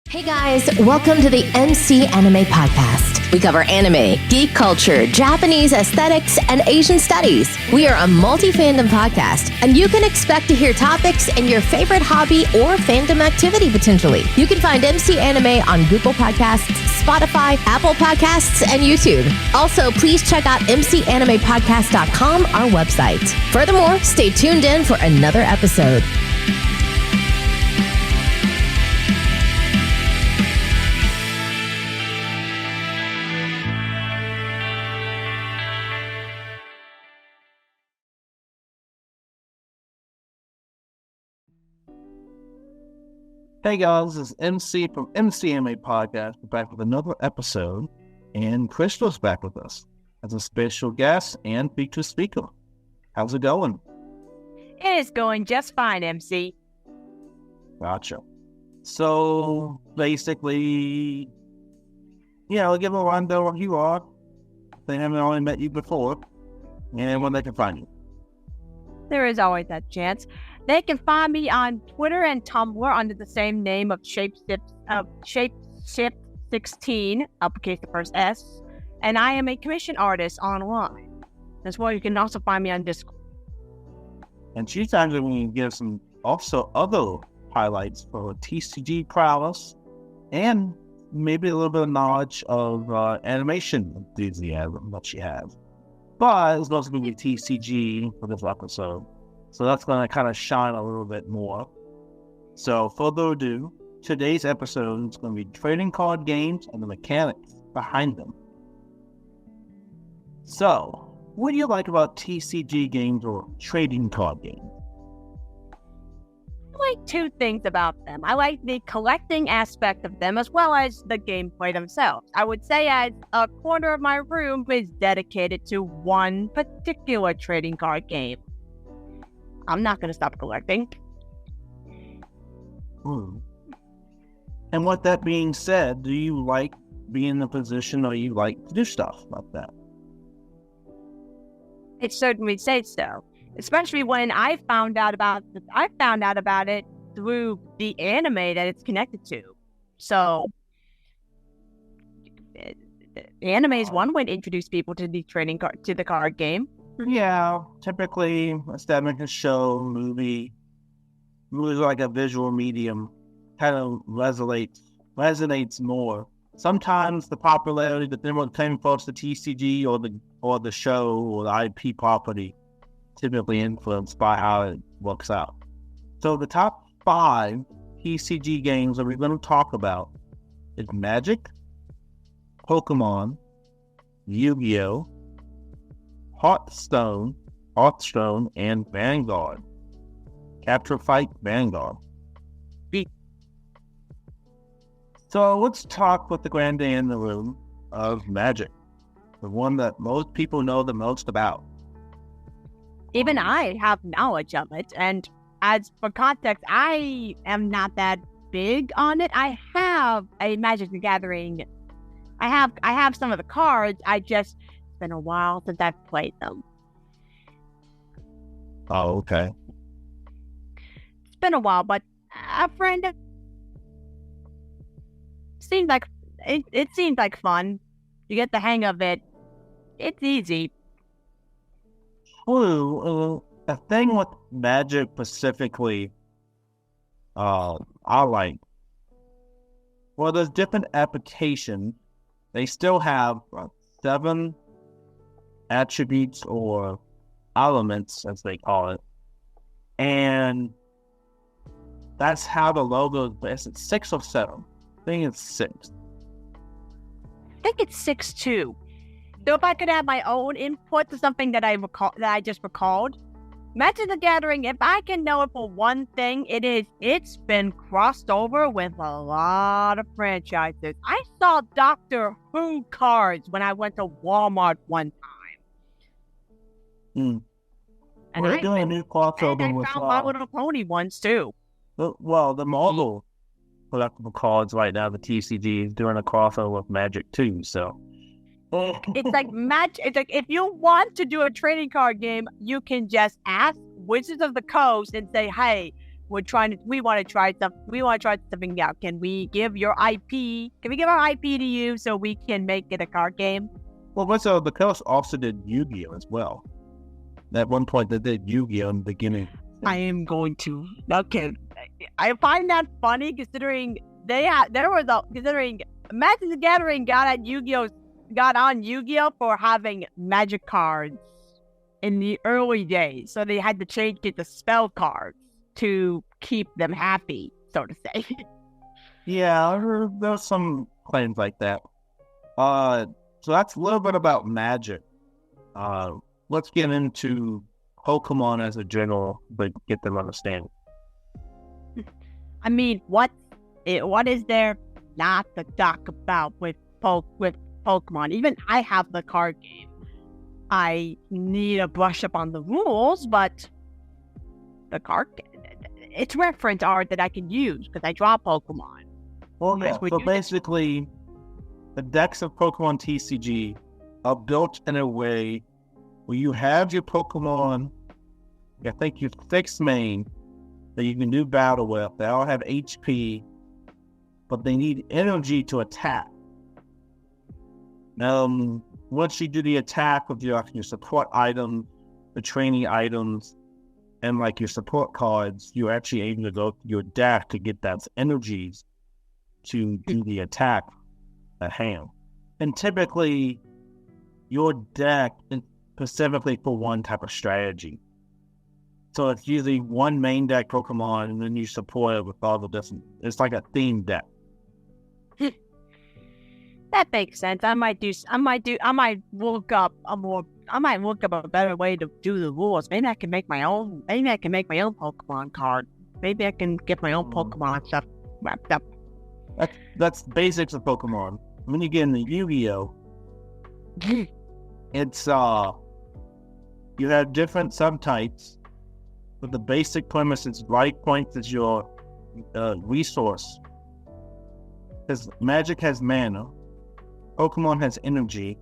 Hey guys, welcome to the MC Anime Podcast. We cover anime, geek culture, Japanese aesthetics, and Asian studies. We are a multi-fandom podcast, and you can expect to hear topics in your favorite hobby or fandom activity potentially. You can find MC Anime on Google Podcasts, Spotify, Apple Podcasts, and YouTube. Also, please check out mcanimepodcast.com, our website. Furthermore, stay tuned in for another episode. Hey guys, this is MC from MCMA Podcast. We're back with another episode, and Crystal's back with us as a special guest and featured speaker. How's it going? It is going just fine, MC. Gotcha. So, basically, give a rundown of who you are. They haven't already met you before, and when they can find you. There is always that chance. They can find me on Twitter and Tumblr under the same name of Shapeshift16, uppercase the first S, and I am a commission artist online. As well, you can also find me on Discord. And she's actually going to give some also other highlights for TCG prowess and maybe a little bit of knowledge of animation enthusiasm that she has. But it's also going to be TCG for this episode. So that's going to kind of shine a little bit more. So, further ado, today's episode is going to be trading card games and the mechanics behind them. So, what do you like about TCG games or trading card games? I like two things about them. I like the collecting aspect of them as well as the gameplay themselves. I would say as a corner of my room is dedicated to one particular trading card game. I'm not going to stop collecting. And with that being said, do you like being in a position or you like to do stuff like that? It certainly says so. Especially when I found out about it through the anime that it's connected to. So, anime is one way to introduce people to the card game. Yeah, typically establishing a show, movies like a visual medium kind of resonates more. Sometimes the popularity that they're claiming for the TCG or the show or the IP property typically influenced by how it works out. So the top 5 TCG games that we're going to talk about is Magic, Pokemon, Yu-Gi-Oh!, Hearthstone, and Vanguard. Cardfight, Vanguard. So let's talk with the grande in the room of Magic, the one that most people know the most about. Even I have knowledge of it, and as for context, I am not that big on it. I have a Magic the Gathering. I have some of the cards. It's been a while since I've played them. Oh, okay. It's been a while, but a friend seems like it seems like fun. You get the hang of it. It's easy. True. The thing with Magic specifically, I like. Well, there's different applications. They still have 7 attributes or elements, as they call it, and that's how the logo is. It's 6 or 7. I think it's 6. I think it's 6 too. So if I could have my own input to something that I just recalled, Magic the Gathering, if I can know it for one thing, it's been crossed over with a lot of franchises. I saw Doctor Who cards when I went to Walmart one time. And we're doing a new crossover with... I found My Little Pony ones too. Well, the Marvel collectible cards right now, the TCG, is doing a crossover with Magic too, so... It's like if you want to do a trading card game, you can just ask Wizards of the Coast and say, hey, we want to try something out. Can we give our IP to you so we can make it a card game? Well, the Coast also did Yu-Gi-Oh as well. At one point, they did Yu-Gi-Oh in the beginning. I am going to. Okay, I find that funny considering considering Magic the Gathering got on Yu-Gi-Oh for having magic cards in the early days, so they had to change it to spell cards to keep them happy, so to say. Yeah, there's some claims like that. So that's a little bit about Magic. Let's get into Pokemon as a general, but get them understanding. I mean, what is there not to talk about with Pokemon? Even I have the card game. I need to brush up on the rules, but the card, it's reference art that I can use because I draw Pokemon. Well, yeah, so basically, the decks of Pokemon TCG are built in a way where you have your Pokemon, I think your 6 main, that you can do battle with. They all have HP, but they need energy to attack. Once you do the attack with your support items, the training items, and like your support cards, you're actually able to go to your deck to get that energies to do the attack at hand. And typically, your deck is specifically for one type of strategy. So it's usually one main deck Pokemon, and then you support it with all the different. It's like a theme deck. That makes sense. I might look up a better way to do the rules. Maybe I can make my own Pokemon card. Maybe I can get my own Pokemon stuff wrapped up. That's basics of Pokemon. When you get into Yu-Gi-Oh, it's you have different subtypes, but the basic premise is life points is your resource. Because Magic has mana, Pokemon has energy.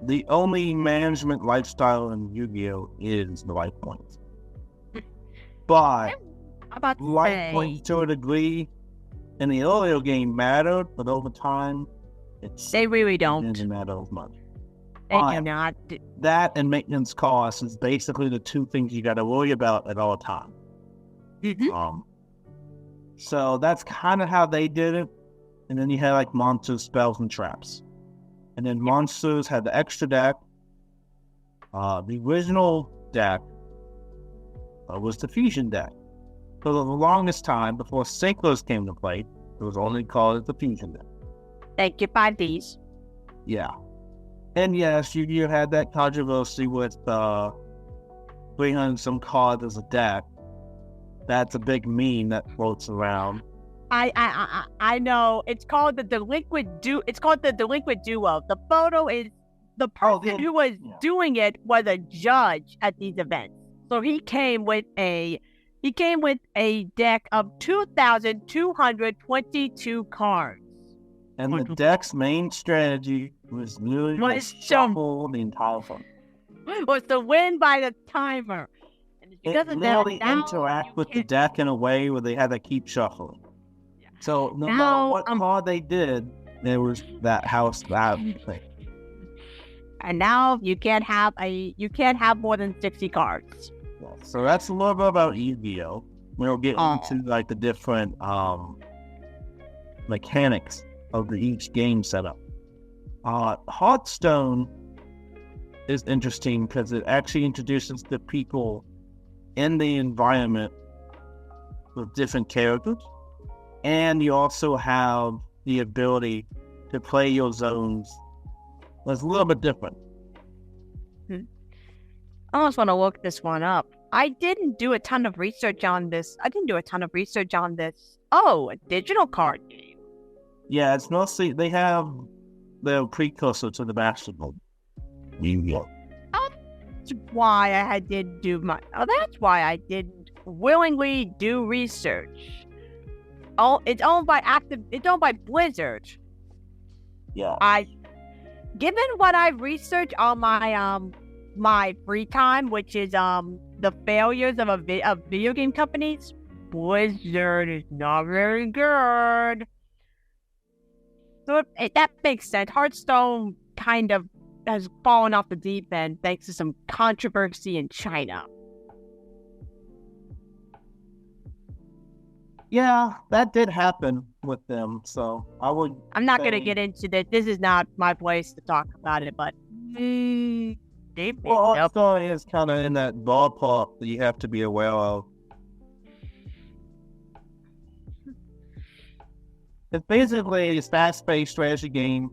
The only management lifestyle in Yu-Gi-Oh is the life points. But life points to a degree in the earlier game mattered, but over time, they really don't. It doesn't matter as much. They do not. That and maintenance costs is basically the two things you got to worry about at all times. Mm-hmm. So that's kind of how they did it. And then you had like monsters, spells, and traps. And then monsters had the extra deck. The original deck was the fusion deck. For the longest time, before Synchros came to play, it was only called the fusion deck. Thank you, 5Ds. Yeah. And yes, you had that controversy with 300 some cards as a deck. That's a big meme that floats around. I know. It's called the Delinquent Duo. It's called the Delinquent Duo. The photo is the person who was doing it was a judge at these events. So he came with a deck of 2,222 cards. And the deck's main strategy was literally to shuffle the entire thing. Was to win by the timer. And it literally interact with the deck in a way where they had to keep shuffling. So no matter what card they did, there was that house that thing. And now you can't have more than 60 cards. So that's a little bit about Yu-Gi-Oh. We'll get into like the different mechanics of each game setup. Hearthstone is interesting because it actually introduces the people in the environment with different characters. And you also have the ability to play your zones. It's a little bit different. I almost want to look this one up. I didn't do a ton of research on this. Oh, a digital card game. Yeah, it's mostly, they have the precursor to the basketball. That's why I didn't willingly do research. It's owned by Blizzard. Yeah. Given what I've researched on my my free time, which is the failures of video game companies, Blizzard is not very good. So that makes sense. Hearthstone kind of has fallen off the deep end thanks to some controversy in China. Yeah, that did happen with them. So I'm not going to get into that. This is not my place to talk about it, but Hearthstone is kind of in that ballpark that you have to be aware of. It's basically a fast-paced strategy game.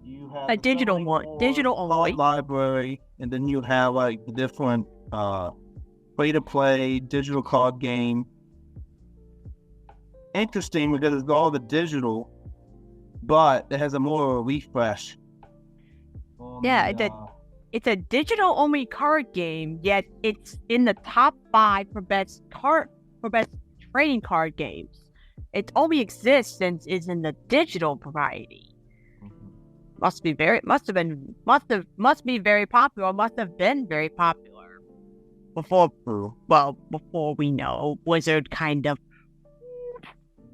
You have a digital only library, and then you have like the different free-to-play digital card game. Interesting because it's all the digital, but it has a more refresh. Yeah, it's a digital only card game, yet it's in the top 5 for best trading card games. Its only existence is in the digital variety. Must be very popular before we know Blizzard kind of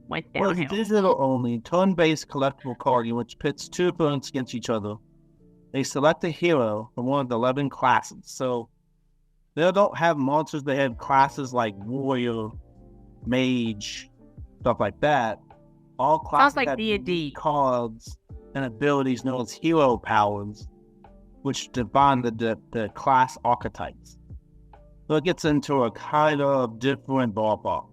went downhill. Well, it's digital only, turn-based collectible card game which pits 2 opponents against each other. They select a hero from one of the 11 classes. So they don't have monsters, they have classes like warrior, mage, stuff like that. All classes sounds like have D&D cards and abilities known as hero powers, which define the class archetypes. So it gets into a kind of different ballpark.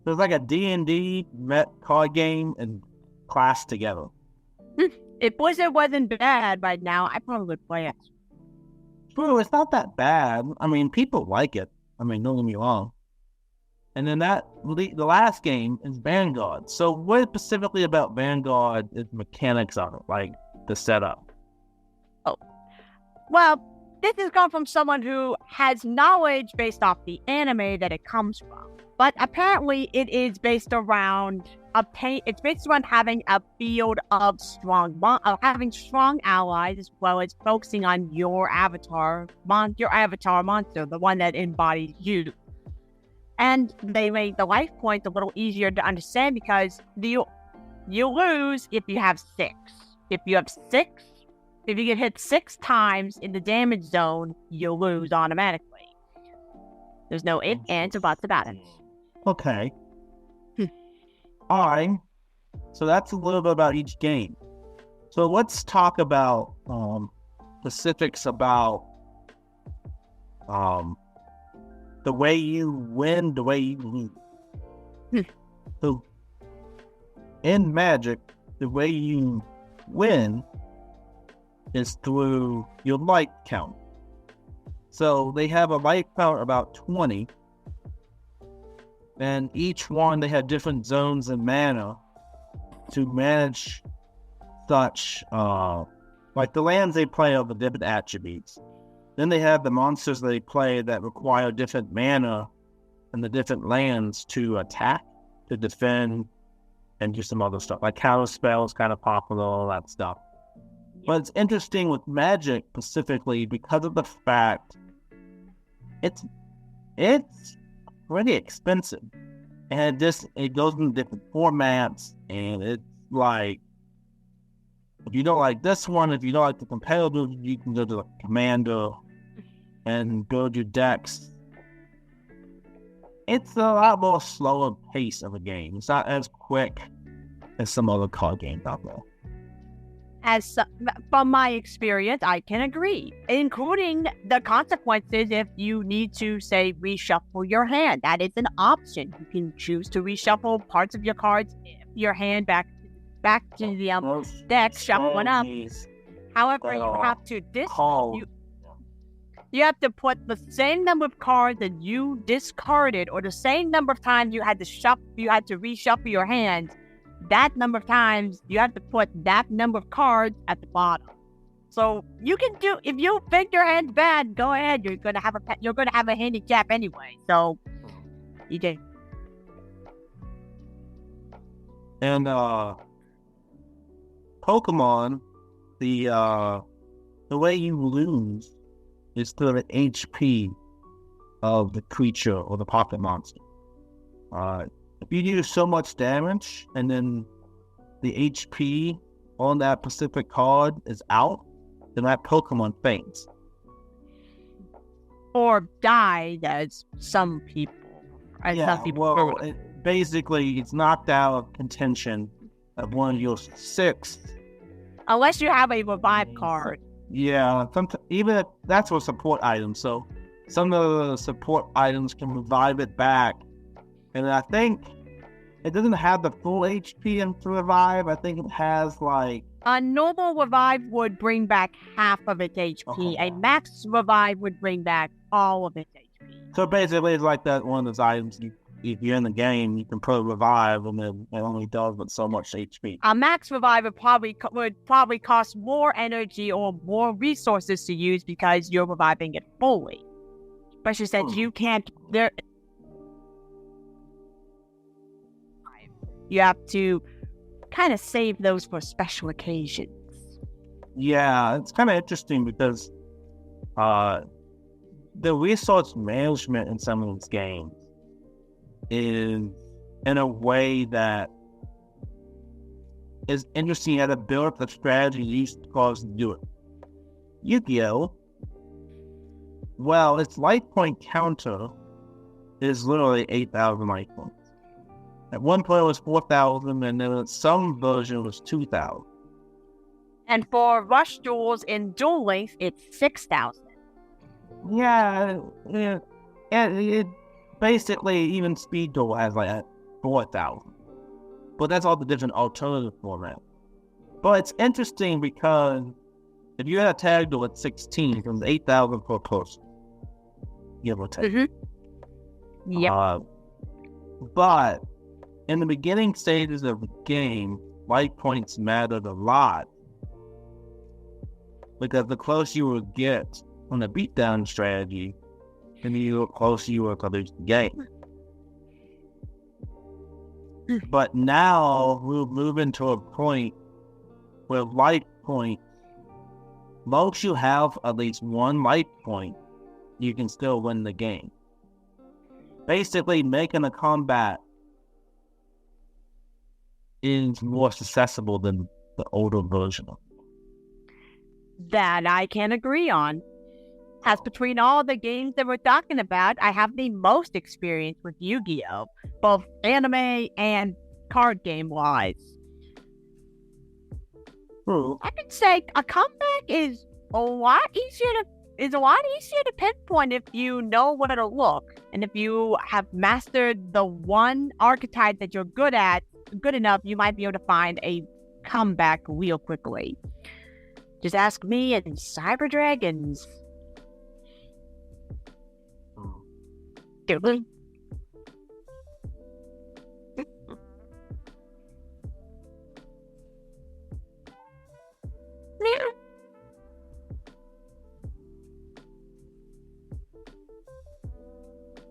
So it's like a D&D met card game and class together. If Blizzard wasn't bad right now, I probably would play it. True, it's not that bad. I mean, people like it. I mean, don't get me wrong. And then the last game is Vanguard. So what specifically about Vanguard is mechanics of it, like the setup? Oh, well, this has come from someone who has knowledge based off the anime that it comes from. But apparently, it is based around it's based around having a field of having strong allies, as well as focusing on your avatar monster, the one that embodies you. And they made the life points a little easier to understand because you lose if you have 6. If you get hit 6 times in the damage zone, you lose automatically. There's no ifs, ands, or buts about it. Okay. All right. So that's a little bit about each game. So let's talk about specifics about the way you win, the way you lose. So in Magic, the way you win is through your life count. So they have a life count about 20. And each one, they have different zones and mana to manage such, like the lands they play have the different attributes. Then they have the monsters they play that require different mana and the different lands to attack, to defend, and do some other stuff. Like counter spells, kind of popular, all that stuff. But it's interesting with Magic specifically because of the fact it's pretty expensive, and it goes in different formats, and it's like if you don't like this one, if you don't like the competitive, you can go to the commander and build your decks. It's a lot more slower pace of a game. It's not as quick as some other card games out there. From my experience, I can agree, including the consequences if you need to, say, reshuffle your hand. That is an option. You can choose to reshuffle parts of your cards, your hand back to the deck, shuffle one up. However, you have to you have to put the same number of cards that you discarded, or the same number of times you had to reshuffle your hand. That number of times, you have to put that number of cards at the bottom. So you can do, if you think your hand's bad, go ahead. You're gonna have a handicap anyway. So you do. And Pokemon, the way you lose is through the HP of the creature or the pocket monster. If you do so much damage and then the HP on that specific card is out, then that Pokemon faints. Or died, as some people. Basically, it's knocked out of contention of one of your 6. Unless you have a revive card. Yeah, even if that's a support item. So some of the support items can revive it back. And I think it doesn't have the full HP into revive. I think it has like... A normal revive would bring back half of its HP. A max revive would bring back all of its HP. So basically, it's like that one of those items. If you're in the game, you can put a revive, and it only does but so much HP. A max revive would probably cost more energy or more resources to use because you're reviving it fully. Especially since you can't... You have to kind of save those for special occasions. Yeah, it's kind of interesting because the resource management in some of these games is in a way that is interesting how to build up the strategy used cards to do it. Yu-Gi-Oh! Well, its life point counter is literally 8,000 life points. At one point it was 4,000, and then some version was 2,000. And for rush duels in Duel Links, it's 6,000. Yeah, it basically, even Speed Duel has like 4,000. But that's all the different alternative formats. But it's interesting because if you had a tag duel at 16, it was 8,000 per person. Give or take. Mm-hmm. Yep. But in the beginning stages of the game, life points mattered a lot. Because the closer you would get on the beatdown strategy, the closer you were to lose the game. But now we're moving to a point where life point, once you have at least one life point, you can still win the game. Basically, making a combat is more accessible than the older version of it. That I can agree on. As between all the games that we're talking about, I have the most experience with Yu-Gi-Oh! Both anime and card game wise. I could say a comeback is a lot easier to pinpoint if you know where to look, and if you have mastered the one archetype that you're good enough, you might be able to find a comeback real quickly. Just ask me and Cyber Dragons.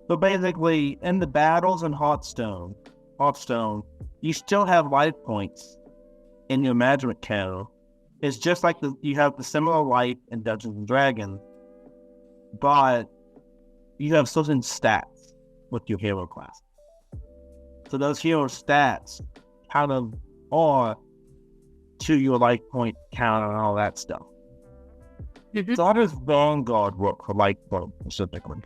So basically, in the battles in Hearthstone, you still have life points in your management counter. It's just like you have the similar life in Dungeons and Dragons, but you have certain stats with your hero class. So those hero stats kind of are to your life point count and all that stuff. Mm-hmm. So how does Vanguard work for life point specifically?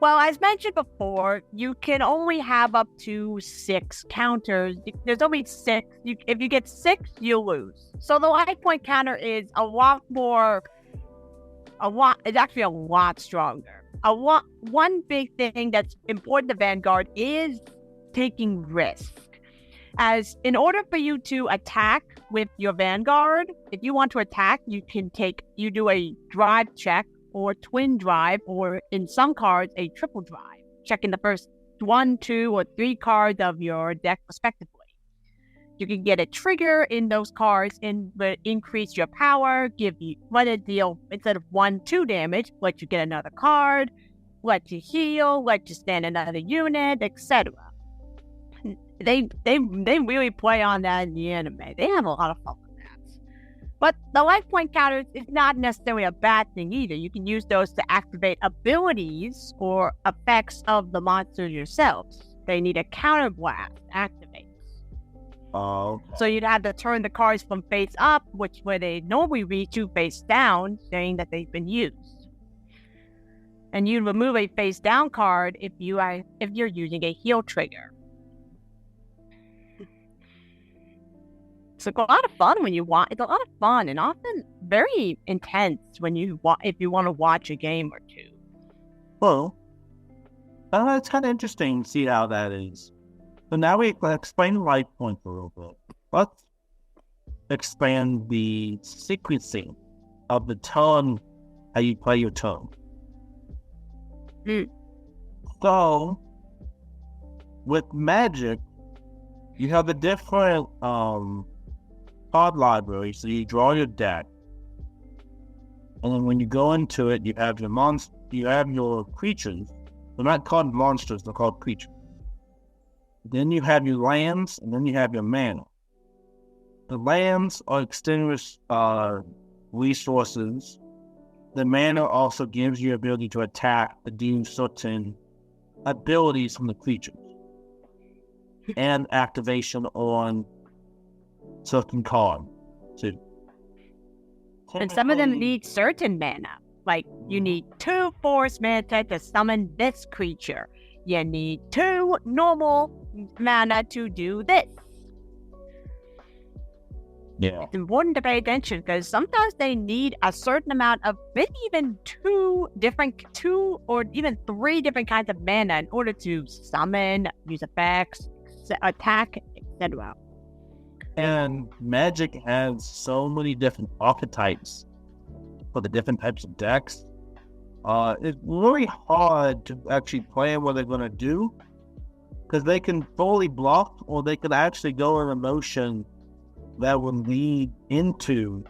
Well, as mentioned before, you can only have up to 6 counters. There's only 6. If you get 6, you lose. So the life point counter is it's actually a lot stronger. One big thing that's important to Vanguard is taking risk. As in order for you to attack with your Vanguard, if you want to attack, you do a drive check or twin drive, or in some cards, a triple drive, checking the first 1, 2, or 3 cards of your deck respectively. You can get a trigger in those cards and increase your power, let it deal, instead of 1, 2 damage, let you get another card, let you heal, let you stand another unit, etc. They really play on that in the anime. They have a lot of fun with that. But the life point counters is not necessarily a bad thing either. You can use those to activate abilities or effects of the monster yourselves. They need a counterblast activates. Oh. So you'd have to turn the cards from face up, which where they normally read to face down, saying that they've been used. And you'd remove a face down card if you're using a heal trigger. It's a lot of fun when you want. It's a lot of fun and often very intense when if you want to watch a game or two. Well, it's kind of interesting to see how that is. So now we explain the life points a little bit. Let's expand the sequencing of the turn, how you play your turn. So, with Magic, you have the different card library. So you draw your deck, and then when you go into it, you have your creatures. They're not called monsters; they're called creatures. Then you have your lands, and then you have your mana. The lands are extinguished resources. The mana also gives you the ability to attack to do certain abilities from the creatures, and activation on certain cards too. And some of them need certain mana. Like you need 2 force mana to summon this creature. You need 2 normal mana to do this. Yeah. It's important to pay attention because sometimes they need a certain amount of maybe even 2 or even 3 different kinds of mana in order to summon, use effects, attack, etc. And Magic has so many different archetypes for the different types of decks. It's really hard to actually plan what they're going to do because they can fully bluff or they could actually go in a motion that would lead into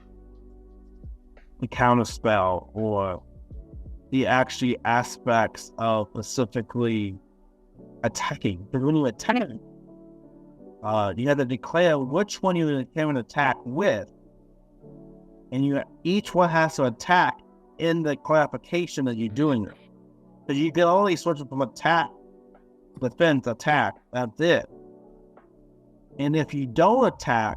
the counterspell or the actually aspects of specifically attacking. Because when you attack, you have to declare which one you're going to attack with, and each one has to attack in the clarification that you're doing it. Because you can only switch from attack, defense, attack. That's it. And if you don't attack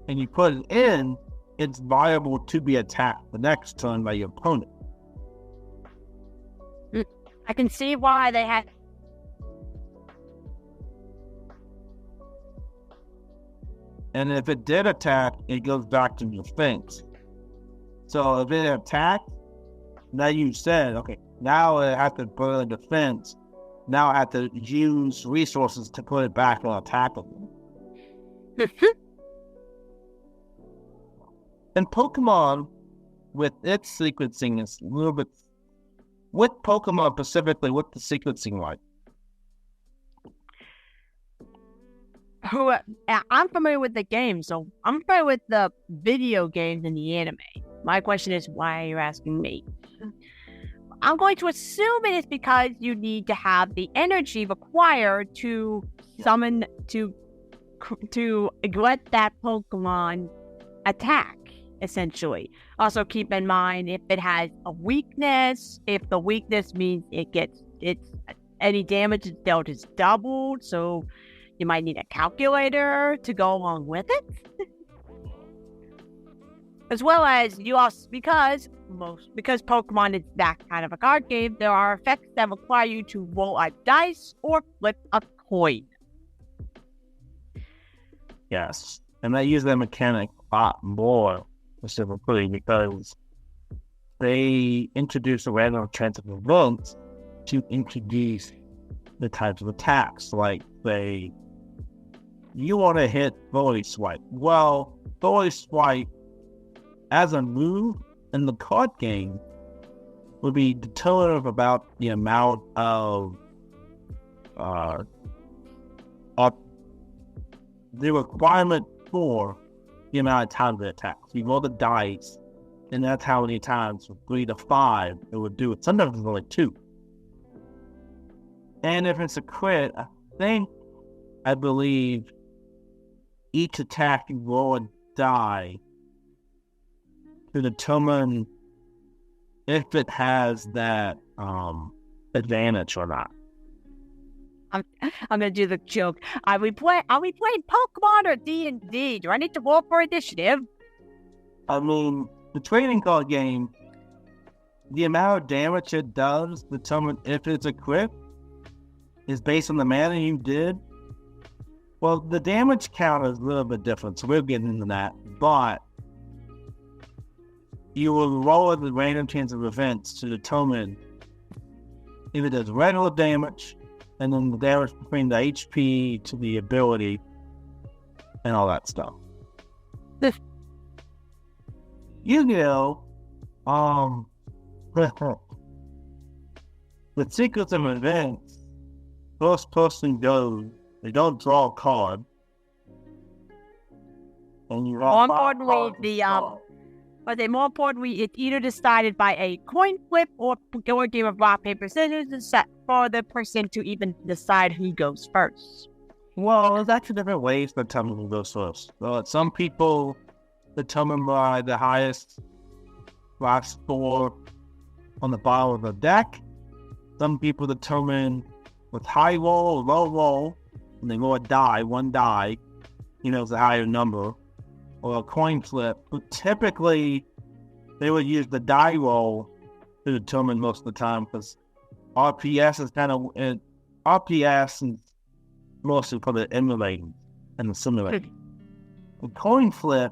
and you put it in, it's viable to be attacked the next turn by your opponent. I can see why they had. And if it did attack, it goes back to defense. So if it attacked, now you said, okay, now I have to put in defense. Now I have to use resources to put it back on attackable. And Pokemon, with its sequencing, is a little bit. With Pokemon specifically, what's the sequencing like? I'm familiar with the game, so I'm familiar with the video games and the anime. My question is, why are you asking me? I'm going to assume it is because you need to have the energy required to summon to let that Pokemon attack, essentially. Also keep in mind if it has a weakness, if the weakness means it's any damage it's dealt is doubled, so you might need a calculator to go along with it. As well as because Pokemon is that kind of a card game, there are effects that require you to roll a dice or flip a coin. Yes, and I use that mechanic a lot more specifically because they introduce a random chance of events to introduce the types of attacks. Like, you want to hit Volley Swipe. Well, Volley Swipe as a move in the card game would be determinative about the amount of the requirement for the amount of times it attacks. You roll the dice, and that's how many times, from 3 to 5, it would do it. Sometimes it's only 2. And if it's a crit, I believe each attack you roll a die to determine if it has that advantage or not. I'm gonna do the joke. Are we playing Pokemon or D&D? Do I need to roll for initiative? I mean, the trading card game, the amount of damage it does determine if it's a crit is based on the mana you did. Well, the damage count is a little bit different, so we'll get into that. But you will roll the random chance of events to determine if it does regular damage, and then the damage between the HP to the ability and all that stuff. Yu-Gi-Oh! The secrets of events, first person goes, they don't draw a card. And you more importantly, more importantly, it's either decided by a coin flip or a game of rock, paper, scissors is set for the person to even decide who goes first. Well, there's actually different ways to determine who goes first. Some people determine by the highest last score on the bottom of the deck. Some people determine with high roll or low roll, and they roll a die, one die, it's a higher number, or a coin flip. But typically, they would use the die roll to determine most of the time, because RPS is mostly for the emulating and the simulating. The coin flip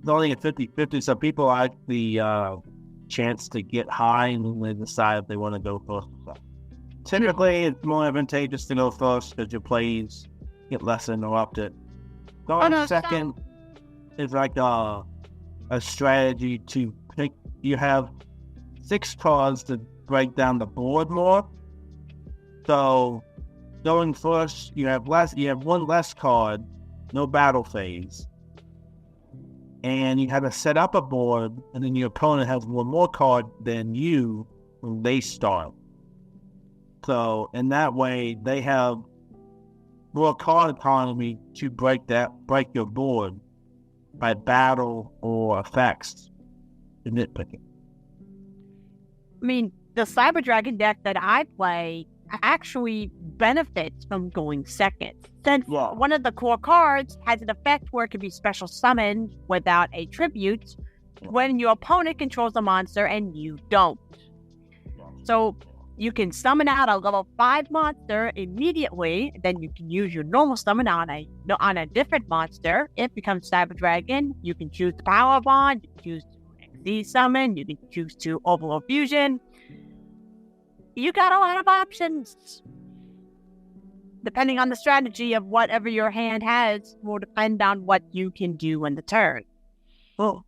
is only a 50-50, so people like the chance to get high and then they decide if they want to go first. So typically, it's more advantageous to go first because your plays get less interrupted. Going second is like a strategy to pick. You have 6 cards to break down the board more. So going first, you have one less card, no battle phase. And you have to set up a board, and then your opponent has one more card than you when they start. So in that way, they have more card economy to break your board by battle or effects and nitpicking. I mean, the Cyber Dragon deck that I play actually benefits from going second. Since one of the core cards has an effect where it can be special summoned without a tribute when your opponent controls a monster and you don't. So you can summon out a level 5 monster immediately, then you can use your normal summon on a different monster. It becomes Cyber Dragon. You can choose the Power Bond, you can choose to XD summon, you can choose to Overlord Fusion. You got a lot of options. Depending on the strategy of whatever your hand has will depend on what you can do in the turn. Well,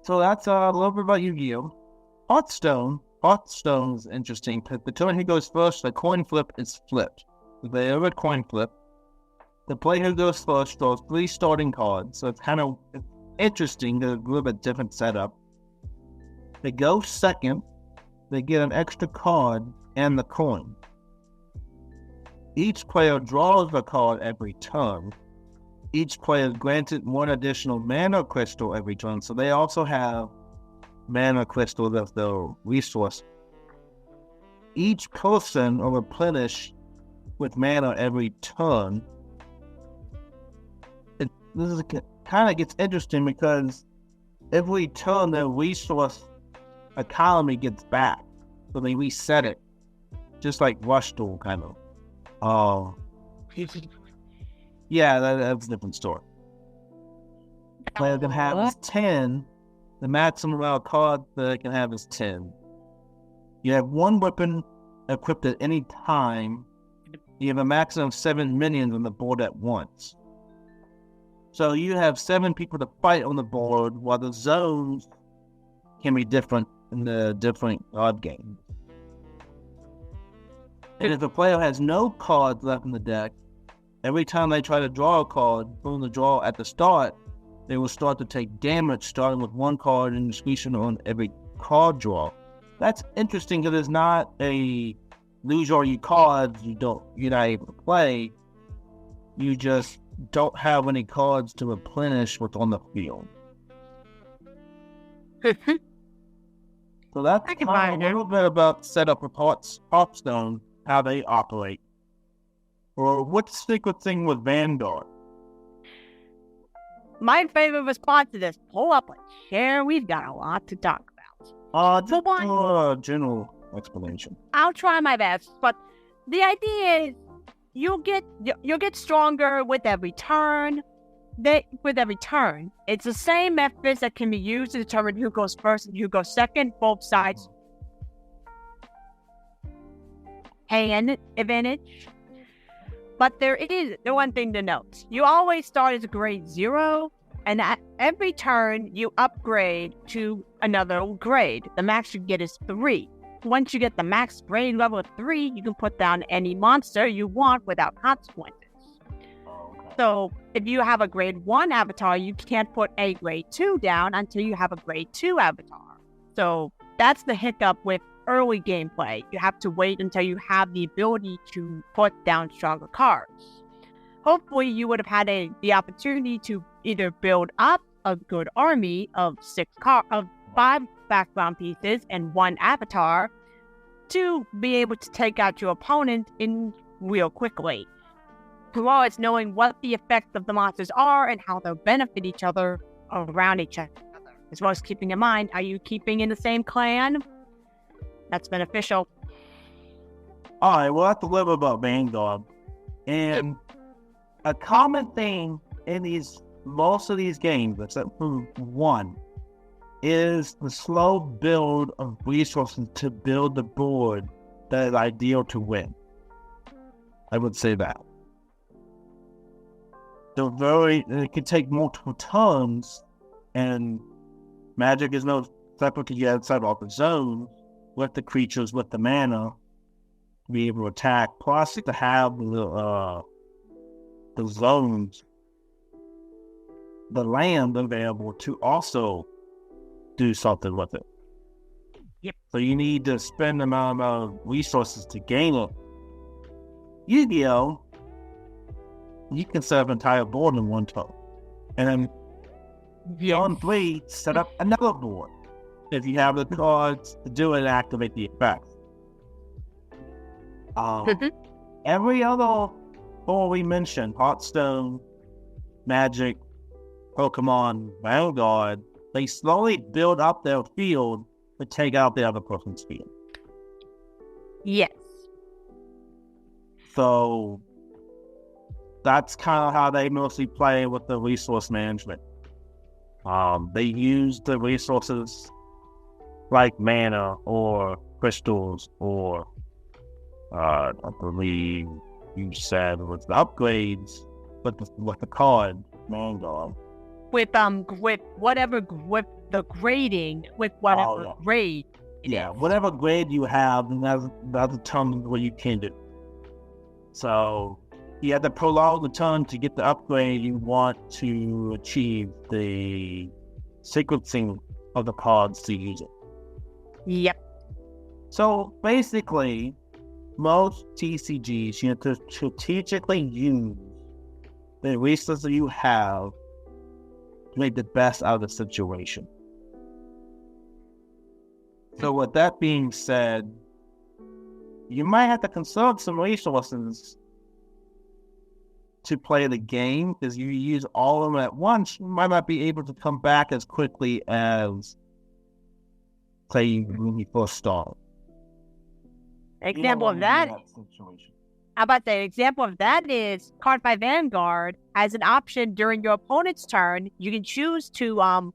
so that's a little bit about Yu-Gi-Oh! Hearthstone is interesting because the turn who goes first, the coin flip is flipped. They have a coin flip. The player who goes first draws 3 starting cards, so it's kind of interesting. There's a little bit different setup. They go second. They get an extra card and the coin. Each player draws a card every turn. Each player is granted 1 additional mana crystal every turn, so they also have mana crystals as their resource. Each person will replenish with mana every turn. This kind of gets interesting because every turn their resource economy gets back, so they reset it, just like Rush Duel, kind of. Yeah, that's a different story. The player can have is 10. The maximum amount of cards that they can have is 10. You have 1 weapon equipped at any time. You have a maximum of 7 minions on the board at once. So you have 7 people to fight on the board, while the zones can be different in the different card games. And if a player has no cards left in the deck, every time they try to draw a card from the draw at the start, they will start to take damage, starting with 1 card and discretion on every card draw. That's interesting because it's not a lose all your cards you're not able to play. You just don't have any cards to replenish what's on the field. So that's I can kind buy of a it. little bit about setup of Hearthstone, how they operate. Or what's the secret thing with Vanguard? My favorite response to this: pull up a chair. We've got a lot to talk about. Just a general explanation. I'll try my best, but the idea is you'll get stronger with every turn. It's the same methods that can be used to determine who goes first and who goes second. Both sides hand advantage. But there is the one thing to note. You always start as a grade 0, and at every turn, you upgrade to another grade. The max you get is 3. Once you get the max grade level 3, you can put down any monster you want without consequences. So if you have a grade 1 avatar, you can't put a grade 2 down until you have a grade 2 avatar. So that's the hiccup with early gameplay. You have to wait until you have the ability to put down stronger cards. Hopefully you would have had the opportunity to either build up a good army of 5 background pieces and 1 avatar to be able to take out your opponent in real quickly. As well as knowing what the effects of the monsters are and how they'll benefit each other around each other. As well as keeping in mind, are you keeping in the same clan? That's beneficial. Alright, we'll have to live about Vanguard. And a common thing in most of these games, except for one, is the slow build of resources to build the board that is ideal to win. I would say that. It can take multiple turns, and Magic is no separate to get outside of the zone with the creatures, with the mana, to be able to attack, plus to have the zones, the land available to also do something with it. Yep. So you need to spend the amount of resources to gain it. Yu-Gi-Oh! You can set up an entire board in one turn. And then on 3, set up another board. If you have the cards to do it and activate the effects. Every other board we mentioned, Hearthstone, Magic, Pokemon, Vanguard, they slowly build up their field to take out the other person's field. Yes. So that's kind of how they mostly play with the resource management. They use the resources like mana or crystals or I believe you said was the upgrades with the card Vanguard. With the grading, with whatever grade. Whatever grade you have, then that determines what you can do. So you have to prolong the turn to get the upgrade you want to achieve the sequencing of the cards to use it. Yep. So basically, most TCGs, you have to strategically use the resources you have to make the best out of the situation. So with that being said, you might have to conserve some resources to play the game, because you use all of them at once, you might not be able to come back as quickly as, say, when you first start. Example of that. How about the example of that is Cardfight Vanguard has an option during your opponent's turn. You can choose to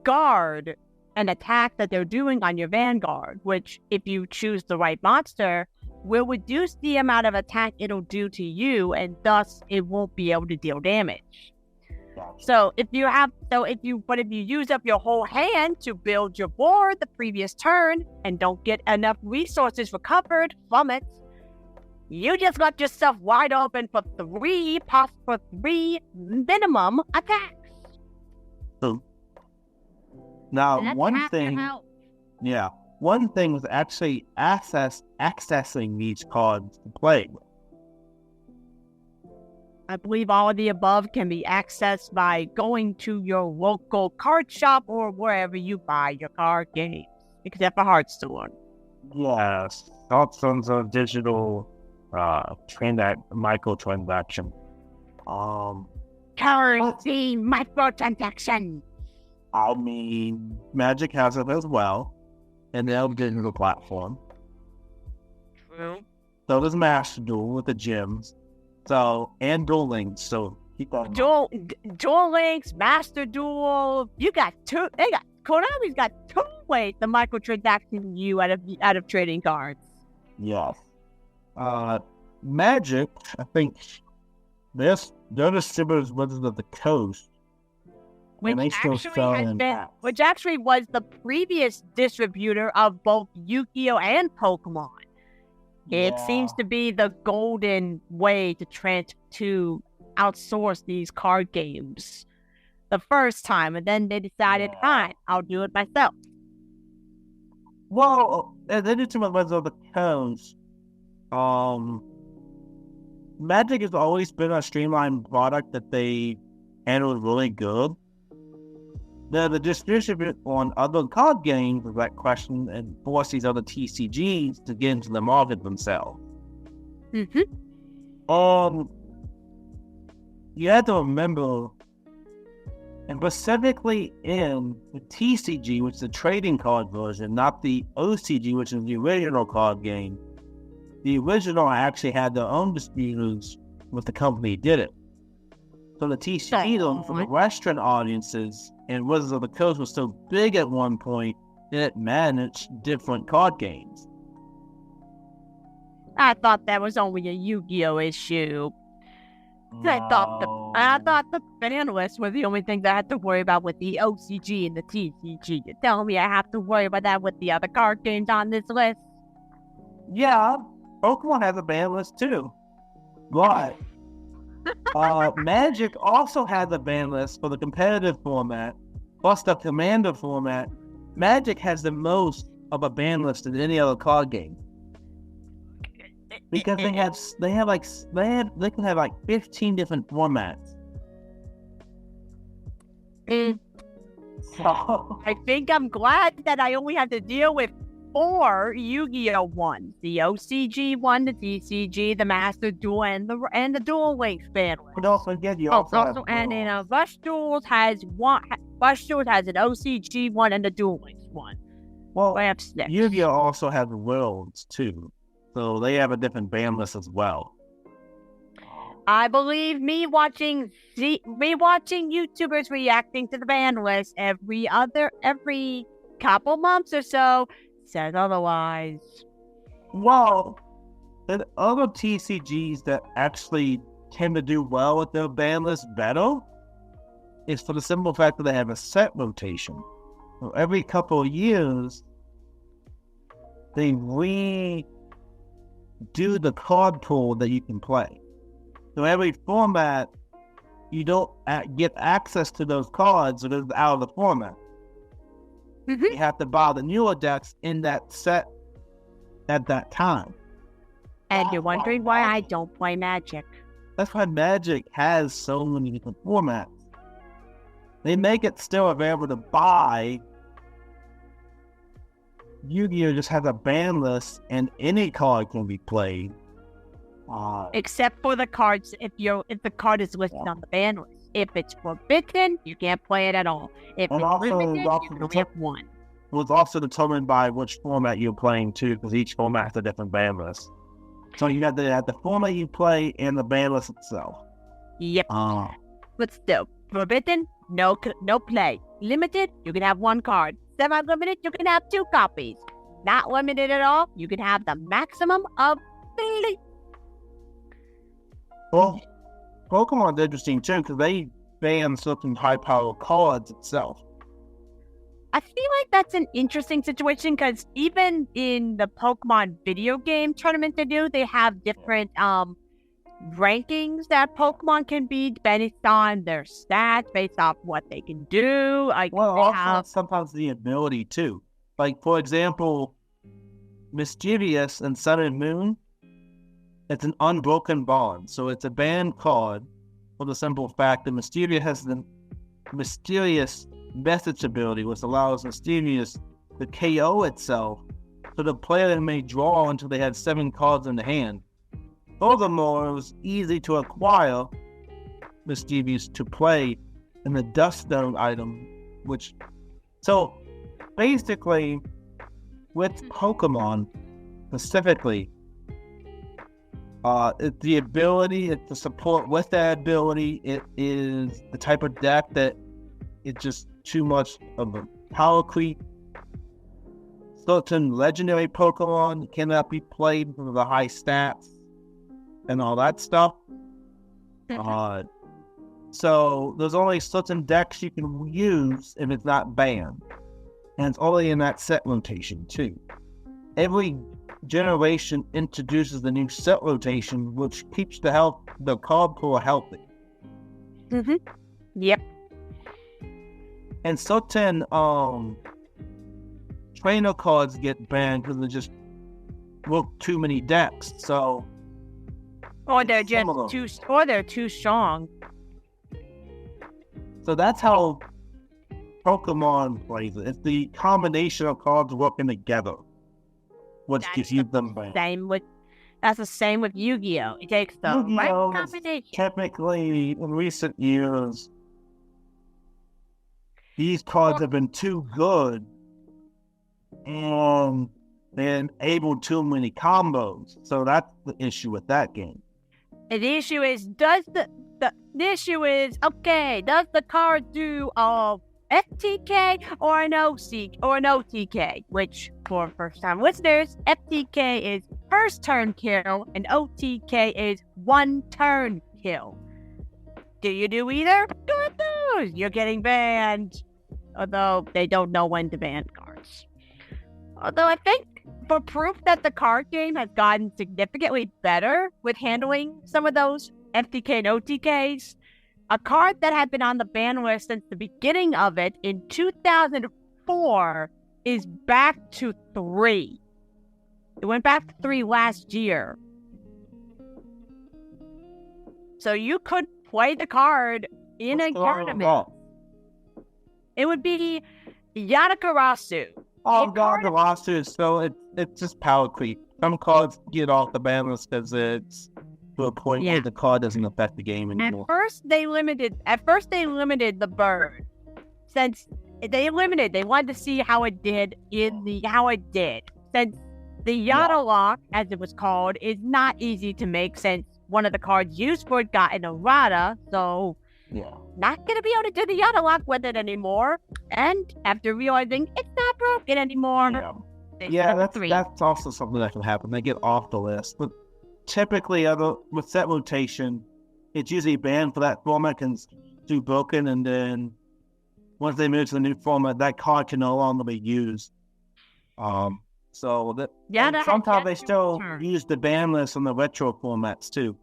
guard an attack that they're doing on your Vanguard, which, if you choose the right monster, will reduce the amount of attack it'll do to you, and thus it won't be able to deal damage. So if you use up your whole hand to build your board the previous turn and don't get enough resources recovered from it, you just got yourself wide open for 3 minimum attacks. Now, one thing was actually accessing these cards to play with. I believe all of the above can be accessed by going to your local card shop or wherever you buy your card games, except for Hearthstone. Yes, Hearthstone's a digital microtransaction. Currency microtransaction. I mean, Magic has it as well, and their digital platform. True. So does Master Duel with the gyms. So, and Duel Links, so keep that in mind. Duel Links, Master Duel. Konami's got two ways to microtransaction you out of trading cards. Yes. Magic, I think, they're distributors Wizards of the Coast. Which and they still sell in packs. which actually was the previous distributor of both Yu-Gi-Oh! And Pokemon. It seems to be the golden way to outsource these card games the first time, and then they decided, fine, I'll do it myself. Well, they did too much Wizards of the Coast. Magic has always been a streamlined product that they handled really good. The distribution on other card games was that question and force these other TCGs to get into the market themselves. Mm-hmm. You have to remember, and specifically in the TCG, which is the trading card version, not the OCG, which is the original card game. The original actually had their own distributors with the company that did it. So the TCG for the Western audiences and Wizards of the Coast was so big at one point that it managed different card games. I thought that was only a Yu-Gi-Oh! Issue. I thought the finalists were the only thing that I had to worry about with the OCG and the TCG. You're telling me I have to worry about that with the other card games on this list? Yeah, Pokemon has a ban list too. But Magic also has a ban list for the competitive format, plus the Commander format. Magic has the most of a ban list than any other card game. Because they can have like 15 different formats. So I think I'm glad that I only have to deal with 4 Yu-Gi-Oh! Ones. The OCG one, the TCG, the Master Duel, and the Duel Links ban list. But don't forget you also have and Rush Duels has one. Rush Duels has an OCG one and the Duel Links one. Well, I have 6. Yu-Gi-Oh! Also has worlds too. So they have a different ban list as well. I believe me watching YouTubers reacting to the ban list every couple months or so says otherwise. Well, the other TCGs that actually tend to do well with their ban list better is for the simple fact that they have a set rotation. So every couple of years, they redo the card pool that you can play. So every format, you don't get access to those cards, so they're out of the format. Mm-hmm. You have to buy the newer decks in that set at that time. And you're wondering why I don't play Magic. That's why Magic has so many different formats. They make it still available to buy. Yu-Gi-Oh! Just has a ban list and any card can be played. Except for the cards, if the card is listed on the ban list. If it's forbidden, you can't play it at all. If And it's also, limited, it's you can only have one. Well, it's also determined by which format you're playing too, because each format has a different ban list. So you got the format you play and the ban list itself. Yep. But still, forbidden, no play. Limited, you can have one card. Semi-limited, you can have 2 copies. Not limited at all, you can have the maximum of 3. Well, Pokemon's interesting too, because they ban certain high-powered cards itself. I feel like that's an interesting situation because even in the Pokemon video game tournament they have different rankings that Pokemon can be based on their stats, based off what they can do. Sometimes the ability too. Like, for example, Mischievous and Sun and Moon, it's an unbroken bond. So it's a banned card, for the simple fact that Mysterious has the Mysterious Message ability, which allows Mysterious to KO itself, so the player may draw until they had 7 cards in the hand. Furthermore, it was easy to acquire Mysterious to play in the Duststone item, which... So, basically, with Pokemon, specifically, it's the ability, it's the support with that ability, it is the type of deck that it's just too much of a power creep. Certain legendary Pokemon cannot be played because of the high stats and all that stuff. So there's only certain decks you can use if it's not banned. And it's only in that set rotation too. Every generation introduces the new set rotation, which keeps the card pool healthy. Yep. And certain trainer cards get banned because they just work too many decks. So, or they're too strong. So that's how Pokemon plays it. It's the combination of cards working together, which gives you them banned. That's the same with Yu-Gi-Oh! It takes the right combination. Typically, in recent years, these cards have been too good, and they enable too many combos. So that's the issue with that game. And the issue is, does the card do FTK or an OTK? Which, for first-time listeners, FTK is first turn kill, and OTK is 1 turn kill. Do you do either? Good news! You're getting banned. Although they don't know when to ban cards. Although I think for proof that the card game has gotten significantly better with handling some of those FTK and OTKs, a card that had been on the ban list since the beginning of it in 2004 is back to 3. It went back to 3 last year. So you could play the card in a tournament. It would be Yatagarasu. Yatagarasu, so it's just power creep. Some cards get off the ban list because it's to a point where the card doesn't affect the game anymore. At first they limited the bird. Since they wanted to see how it did. Since the Yatalock, as it was called, is not easy to make since one of the cards used for it got an errata, so not going to be able to do the Yatalock with it anymore. And after realizing it's not broken anymore, that's also something that can happen. They get off the list. But typically, with set rotation, it's usually banned for that format and do broken, and then once they move to the new format, that card can no longer be used. Sometimes they still use the ban list on the retro formats too.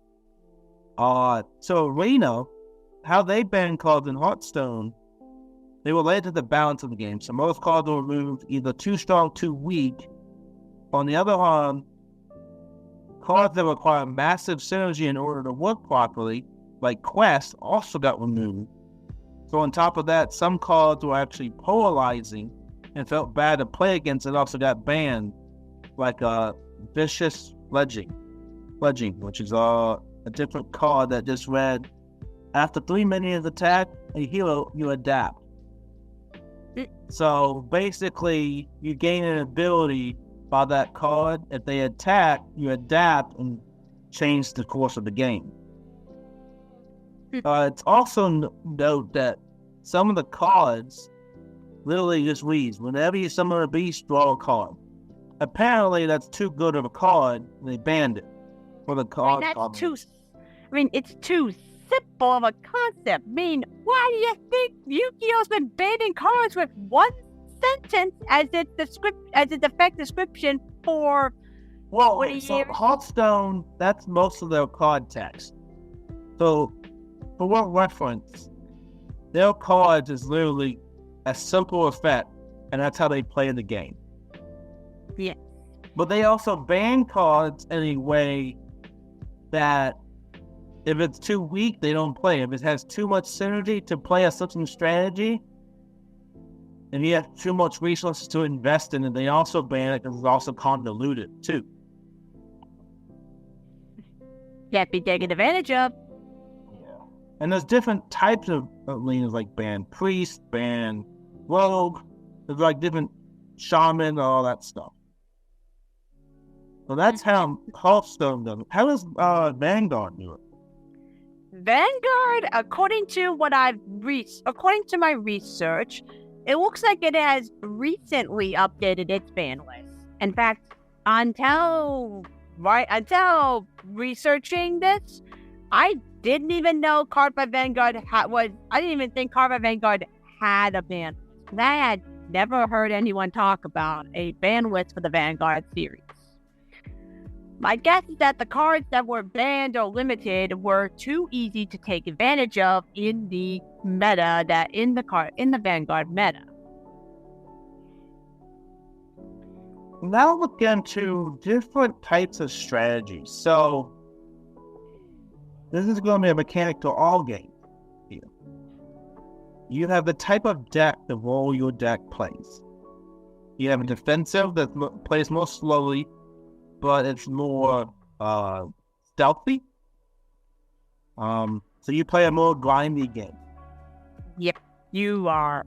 So Arena, how they ban cards in Hearthstone, they relate to the balance of the game. So most cards are removed either too strong, too weak. On the other hand, cards that require massive synergy in order to work properly, like Quest, also got removed. So on top of that, some cards were actually polarizing and felt bad to play against and also got banned, like Vicious Fledging, which is a different card that just read, after 3 minions attack a hero, you adapt. So basically, you gain an ability by that card. If they attack, you adapt and change the course of the game. It's also note that some of the cards literally just reads, whenever you summon a beast, draw a card. Apparently, that's too good of a card, and they banned it for the card. It's too simple of a concept. Why do you think Yu-Gi-Oh's been banning cards with one sentence as its effect description for Hearthstone, that's most of their card text. So, for what reference, their cards is literally a simple effect, and that's how they play the game. Yeah. But they also ban cards in a way that If it's too weak, they don't play. If it has too much synergy to play a certain strategy, and you have too much resources to invest in it, they also ban it because it's also convoluted too. Can't be taken advantage of. Yeah. And there's different types of arenas, like ban priest, ban rogue. There's like different shaman, all that stuff. So that's how Hearthstone does it. How does Vanguard do it? Vanguard, according to my research, it looks like it has recently updated its ban list. In fact, until researching this, I didn't even know Cardfight Vanguard I didn't even think Cardfight Vanguard had a ban list. I had never heard anyone talk about a ban list for the Vanguard series. My guess is that the cards that were banned or limited were too easy to take advantage of in the meta in the Vanguard meta. Now we'll get into different types of strategies. So this is going to be a mechanic to all games here. You have the type of deck the role your deck plays. You have a defensive that plays more slowly, but it's more stealthy. So you play a more grindy game. Yep, you are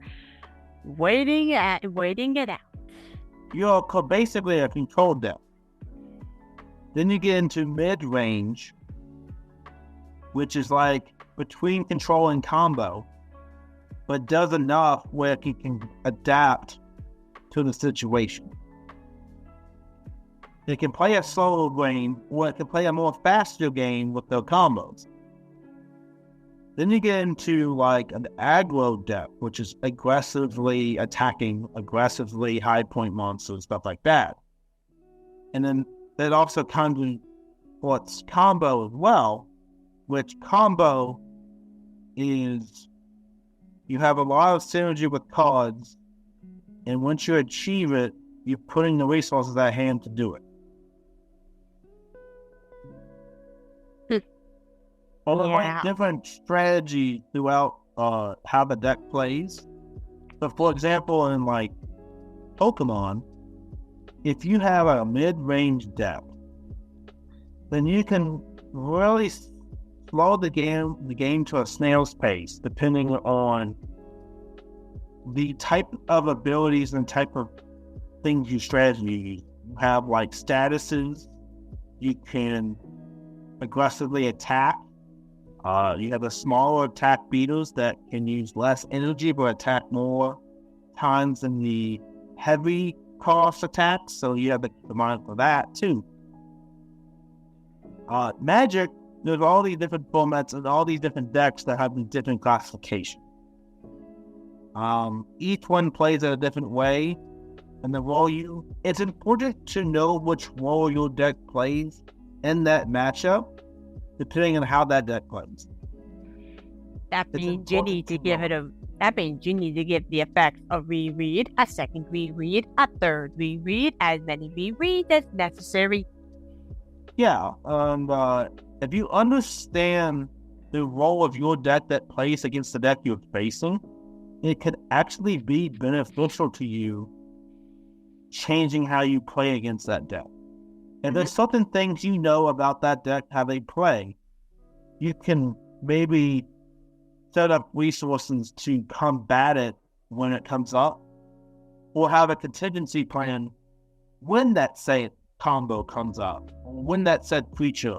waiting it out. You're basically a control deck. Then you get into mid-range, which is like between control and combo, but does enough where it can adapt to the situation. It can play a solo game, or it can play a more faster game with their combos. Then you get into like an aggro deck, which is aggressively attacking, aggressively high point monsters, stuff like that. And then that also comes in what's combo as well, which combo is you have a lot of synergy with cards, and once you achieve it, you're putting the resources at hand to do it. Like different strategies throughout how the deck plays. So for example, in like Pokemon, if you have a mid-range deck, then you can really slow the game to a snail's pace, depending on the type of abilities and type of things you strategy. You have like statuses, you can aggressively attack. You have the smaller attack beaters that can use less energy but attack more times than the heavy cost attacks, so you have the mind for that too. Magic, there's all these different formats and all these different decks that have these different classifications. Each one plays in a different way, and it's important to know which role your deck plays in that matchup, depending on how that deck plays. That means you need to give the effects a reread, a second reread, a third reread, as many rereads as necessary. Yeah, and if you understand the role of your deck that plays against the deck you're facing, it could actually be beneficial to you changing how you play against that deck. If there's certain things you know about that deck, how they play, you can maybe set up resources to combat it when it comes up, or have a contingency plan when that said combo comes up, or when that said creature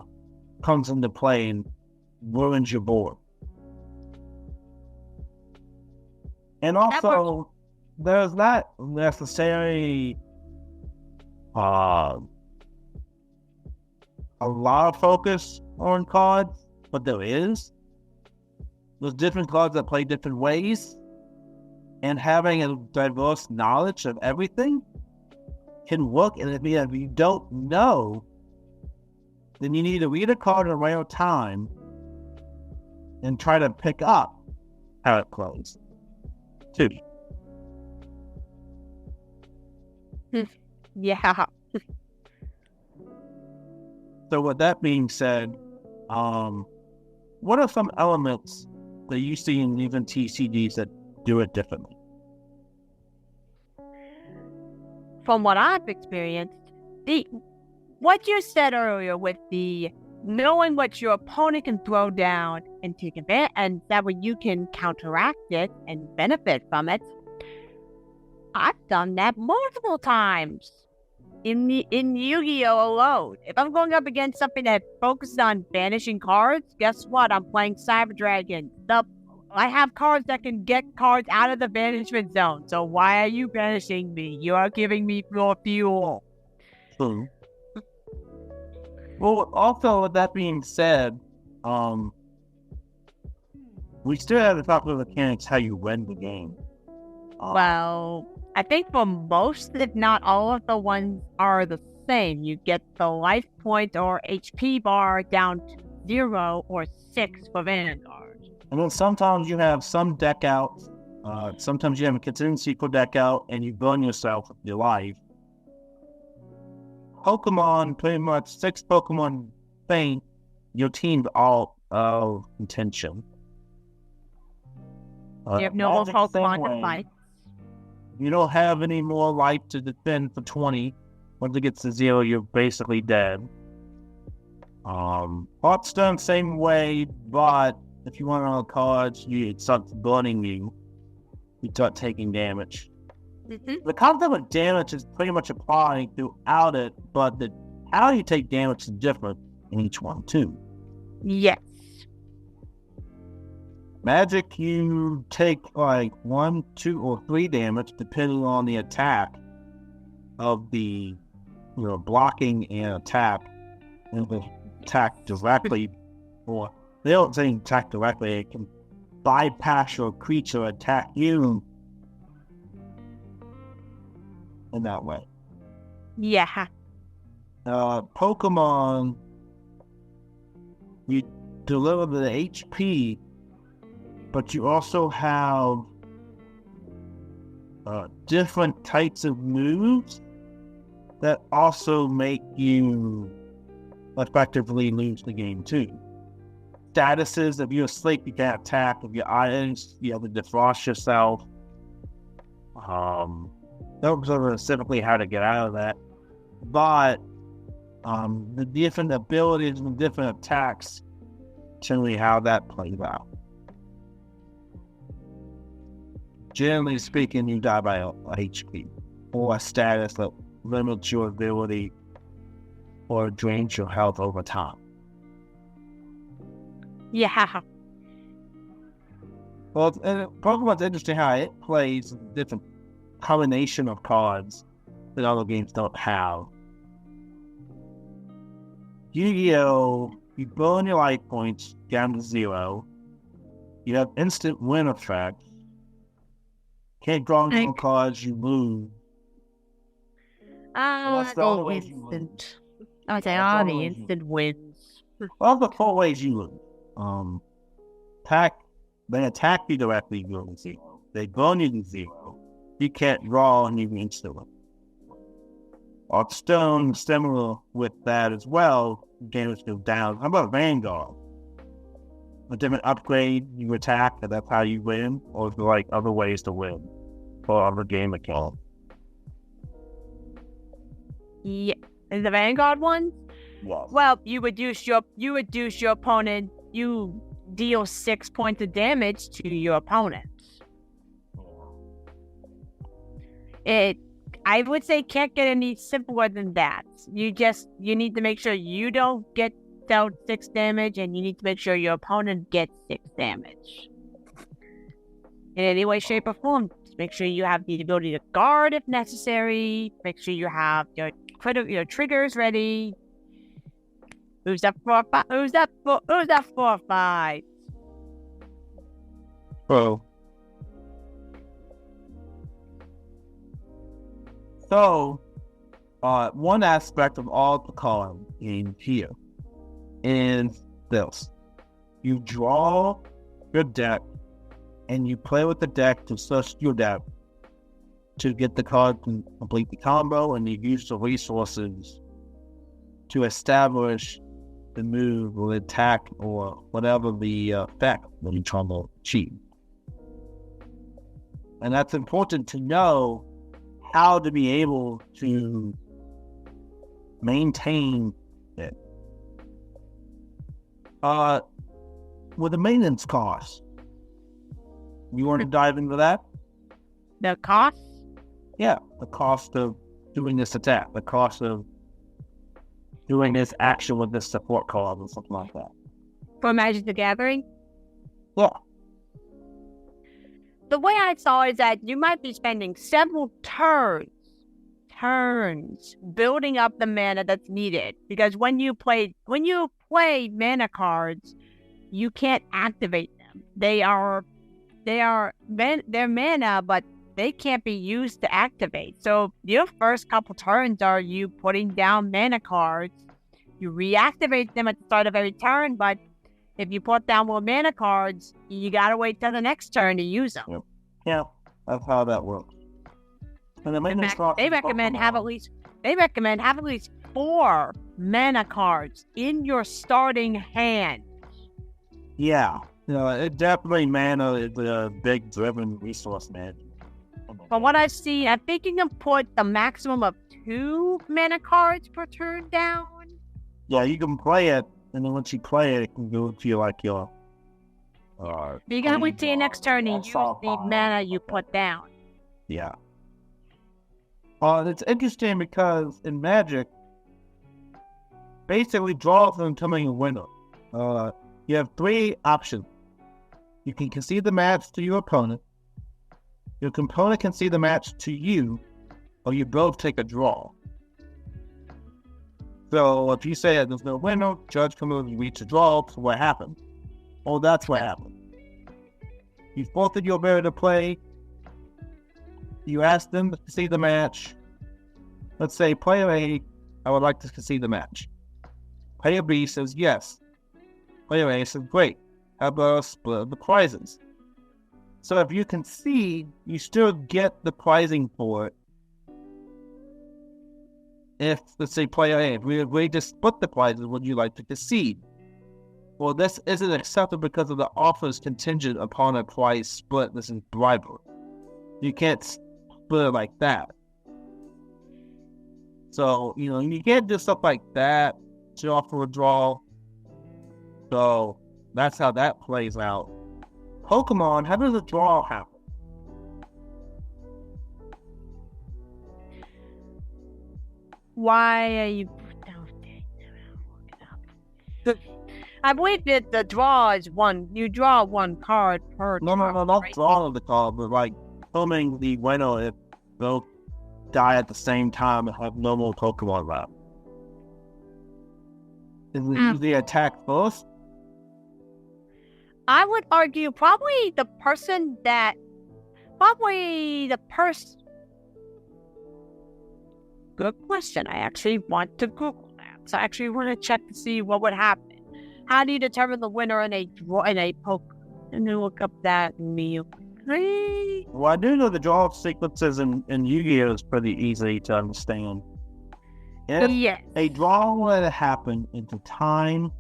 comes into play and ruins your board. And also, there's not necessarily a lot of focus on cards, but there is. There's different cards that play different ways, and having a diverse knowledge of everything can work. And if you don't know, then you need to read a card in real time and try to pick up how it plays too. Yeah. So with that being said, what are some elements that you see in even TCGs that do it differently? From what I've experienced, what you said earlier with the knowing what your opponent can throw down and take advantage, and that way you can counteract it and benefit from it. I've done that multiple times in Yu-Gi-Oh! Alone. If I'm going up against something that focuses on banishing cards, guess what? I'm playing Cyber Dragon. I have cards that can get cards out of the banishment zone. So why are you banishing me? You are giving me more fuel. Well, also with that being said, we still have to talk about the mechanics how you win the game. Well, I think for most, if not all of the ones are the same. You get the life point or HP bar down to 0 or 6 for Vanguard. And then sometimes you have some deck out. Sometimes you have a contingency for deck out, and you burn yourself with your life. Pokemon, pretty much 6 Pokemon faint, your team's all of contention. You have no more Pokemon to fight. You don't have any more life to defend for 20. Once it gets to 0, you're basically dead. Hearthstone, same way, but if you want all cards, it starts burning you. You start taking damage. Mm-hmm. The concept of damage is pretty much applying throughout it, but how you take damage is different in each one, too. Yes. Magic, you take like 1, 2, or 3 damage depending on the attack of the, blocking and attack. And if attack directly, or they don't say attack directly, it can bypass your creature, attack you in that way. Yeah. Pokemon, you deliver the HP, but you also have different types of moves that also make you effectively lose the game too. Statuses, if you're asleep, you can't attack. If you're items, you have to defrost yourself. Don't know specifically how to get out of that. But the different abilities and different attacks, generally how that plays out. Generally speaking, you die by a HP or a status that limits your ability or drains your health over time. Yeah. Well, Pokemon's interesting how it plays a different combination of cards that other games don't have. Yu-Gi-Oh! You burn your life points down to 0. You have instant win effect. Can't draw more cards, you lose. Go instant. I would say the instant wins. Well, the 4 ways you lose. They attack you directly, you lose 0. They burn you to 0. You can't draw and you instantly. Hearthstone, similar with that as well. Damage goes down. How about Vanguard? A different upgrade, you attack, and that's how you win, or is there like other ways to win for other game account? Yeah, the Vanguard ones. Yes. Well, you reduce your opponent. You deal 6 points of damage to your opponent. I would say can't get any simpler than that. You need to make sure you don't get dealt 6 damage, and you need to make sure your opponent gets 6 damage. In any way, shape, or form. Just make sure you have the ability to guard if necessary. Make sure you have your triggers ready. Who's up for a fight? Oh. So, one aspect of all the card in here is this. You draw your deck, and you play with the deck to search your deck to get the card to complete the combo, and you use the resources to establish the move or the attack or whatever the effect that you're trying to achieve. And that's important to know how to be able to maintain it. With the maintenance costs, you want to dive into that? The cost? Yeah, the cost of doing this attack, the cost of doing this action with this support card or something like that. For Magic the Gathering? Yeah. The way I saw it is that you might be spending several turns building up the mana that's needed. Because when you play mana cards, you can't activate them. They're mana, but they can't be used to activate. So your first couple turns are you putting down mana cards. You reactivate them at the start of every turn, but if you put down more mana cards, you gotta wait till the next turn to use them. Yep. Yeah, that's how that works. And the maintenance cost. They recommend have at least 4 mana cards in your starting hand. Yeah, it definitely mana is a big driven resource management. From what I've seen, I think you can put the maximum of 2 mana cards per turn down. Yeah, you can play it, and then once you play it, it can go to your you gotta wait till your next turn and use the mana you put down. Yeah. It's interesting because in Magic, basically draws are becoming a winner. You have 3 options. You can concede the match to your opponent, your opponent can concede the match to you, or you both take a draw. So if you say that there's no winner, judge comes over, you reach a draw, so what happened? Oh, that's what happened. You forfeit your ability to play. You ask them to concede the match. Let's say player A, I would like to concede the match. Player B says yes. Player A says great. How about a split of the prizes? So if you concede, you still get the prizing for it. If, let's say, player A, if we agree to split the prizes, would you like to concede? Well, this isn't acceptable because of the offer is contingent upon a prize split. This is bribery. You can't split it like that. So, you can't do stuff like that to offer a draw. So, that's how that plays out. Pokemon, how does a draw happen? Why are you... I believe that the draw is one. You draw 1 card per No, not right? Drawing the card, but like filming the winner if both die at the same time and have no more Pokemon left. Is the attack first? I would argue probably the person. Good question. I actually want to Google that. So I actually want to check to see what would happen. How do you determine the winner in a poker? And then look up that meal. Well, I do know the draw sequences in Yu-Gi-Oh! Is pretty easy to understand. If a draw were to happen into time,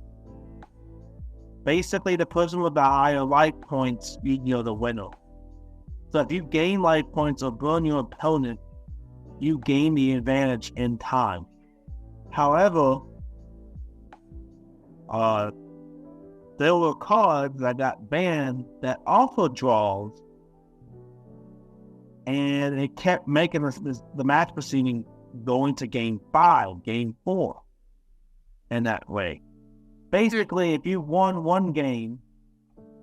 basically the person with the higher life points, the winner. So if you gain life points or burn your opponent, you gain the advantage in time. However, there were cards that got banned that also draws, and it kept making the match proceeding going to game 5, game 4, in that way. Basically, if you won one game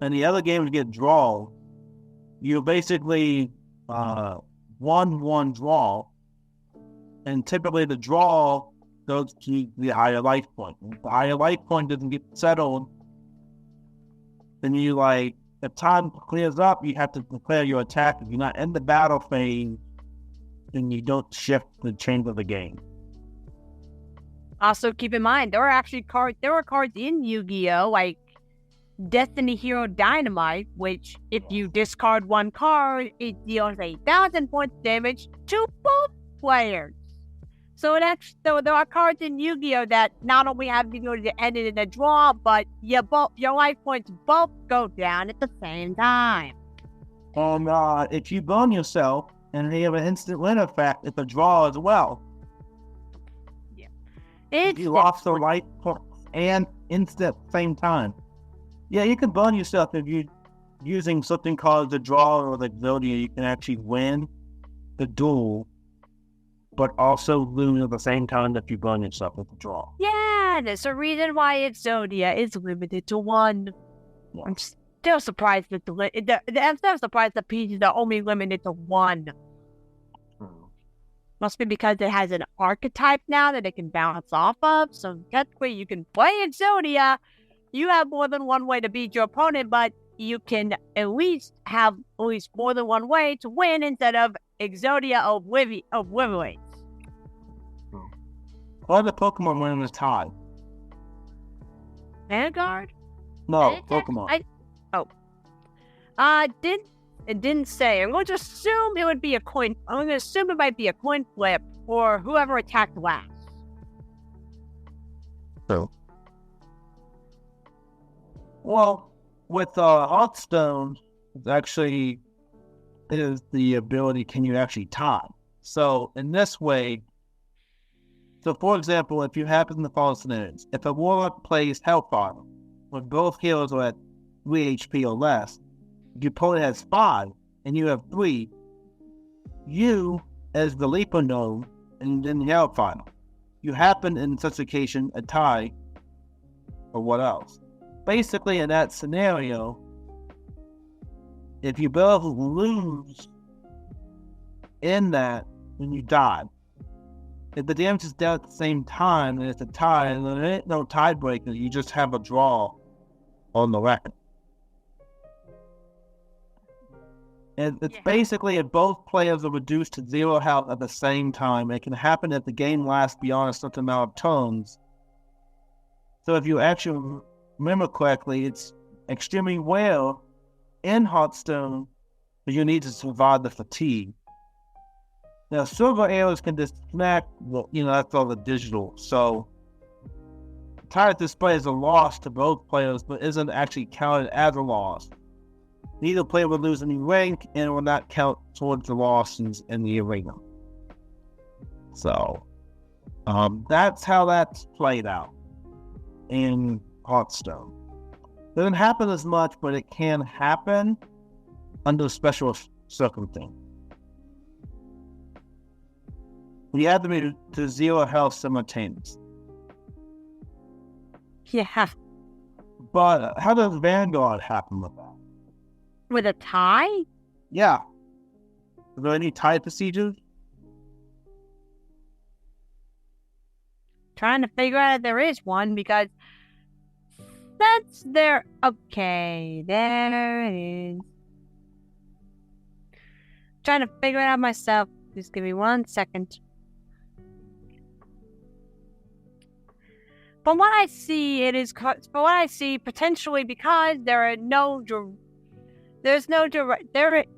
and the other games get drawn, you basically won one draw, and typically the draw goes to the higher life point. If the higher life point doesn't get settled, then if time clears up, you have to declare your attack. If you're not in the battle phase, then you don't shift the change of the game. Also, keep in mind, there were cards in Yu-Gi-Oh! Like Destiny Hero Dynamite, which if you discard 1 card, it deals 1,000 points damage to both players. So there are cards in Yu-Gi-Oh that not only have the ability to end it in a draw, but your life points both go down at the same time. And if you burn yourself, and you have an instant win effect, it's a draw as well. Yeah. You lost the life points and instant at the same time. Yeah, you can burn yourself if you're using something called the draw or the Exodia. You can actually win the duel, but also lose at the same time if you burn yourself with the draw. Yeah, there's a reason why Exodia is limited to 1. Yeah. I'm still surprised that I'm still surprised the pieces are only limited to 1. Must be because it has an archetype now that it can bounce off of. So technically, you can play Exodia. You have more than one way to beat your opponent, but you can at least have more than one way to win instead of Exodia obliterates. What the Pokemon win in the tie? Vanguard? No, Pokemon. It didn't say. I'm going to assume it would be a coin. I'm going to assume it might be a coin flip for whoever attacked last. So, well, with Hearthstone, actually is the ability, can you actually tie? So in this way, so for example, if you happen to follow scenarios, if a warlock plays Hellfire, when both healers are at 3 HP or less, your opponent has 5 and you have 3, you, as the leaper node and in the Hellfire, you happen in such a case a tie, or what else? Basically, in that scenario, if you both lose in that when you die, if the damage is dealt at the same time and it's a tie, and there ain't no tiebreaker, you just have a draw on the record. And it's basically if both players are reduced to 0 health at the same time. It can happen if the game lasts beyond a certain amount of turns. So if you actually remember correctly, it's extremely rare in Hearthstone, but you need to survive the fatigue. Now, silver arrows can just smack, well, that's all the digital. So, tied display is a loss to both players, but isn't actually counted as a loss. Neither player will lose any rank, and it will not count towards the losses in the arena. So, that's how that's played out in Hearthstone. Doesn't happen as much, but it can happen under special circumstances. You have to be to 0 health simultaneously. Yeah. But how does Vanguard happen with that? With a tie? Yeah. Are there any tie procedures? Trying to figure out if there is one, because that's there. Okay, there it is. Trying to figure it out myself. Just give me 1 second. From what I see, potentially because there's no direct.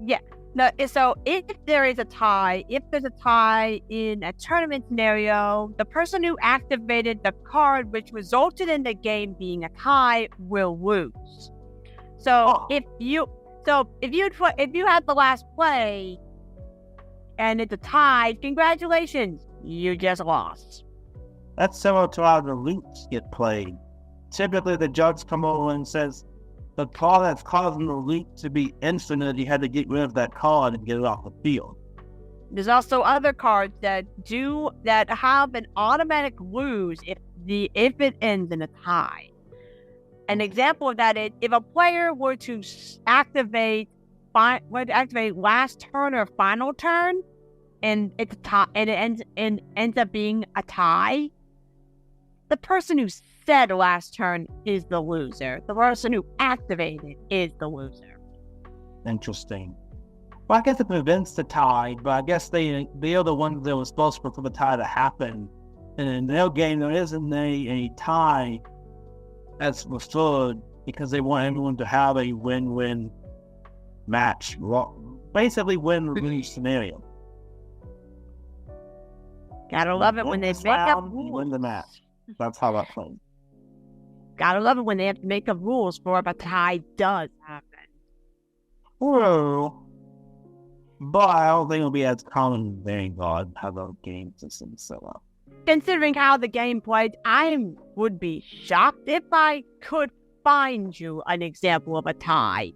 Yeah. No, so if there's a tie in a tournament scenario, the person who activated the card which resulted in the game being a tie will lose. So if you had the last play and it's a tie, congratulations, you just lost. That's similar to how the loops get played. Typically, the judge comes over and says, the card that's causing the loop to be infinite, you had to get rid of that card and get it off the field. There's also other cards that have an automatic lose if it ends in a tie. An example of that is if a player were to activate last turn or final turn, and it's a tie, and it ends up being a tie, the person who said last turn is the loser. The person who activated is the loser. Interesting. Well, I guess it prevents the tie, but I guess they are the ones that were supposed for the tie to happen. And in their game, there isn't a tie that's restored because they want everyone to have a win-win match. Basically win-lose scenario. Gotta love it when they make up rules. Win the match. That's how that plays. Gotta love it when they have to make up rules for if a tie does happen. Well, but I don't think it'll be as common as Vanguard, how the game system is set up. Considering how the game played, I would be shocked if I could find you an example of a tie.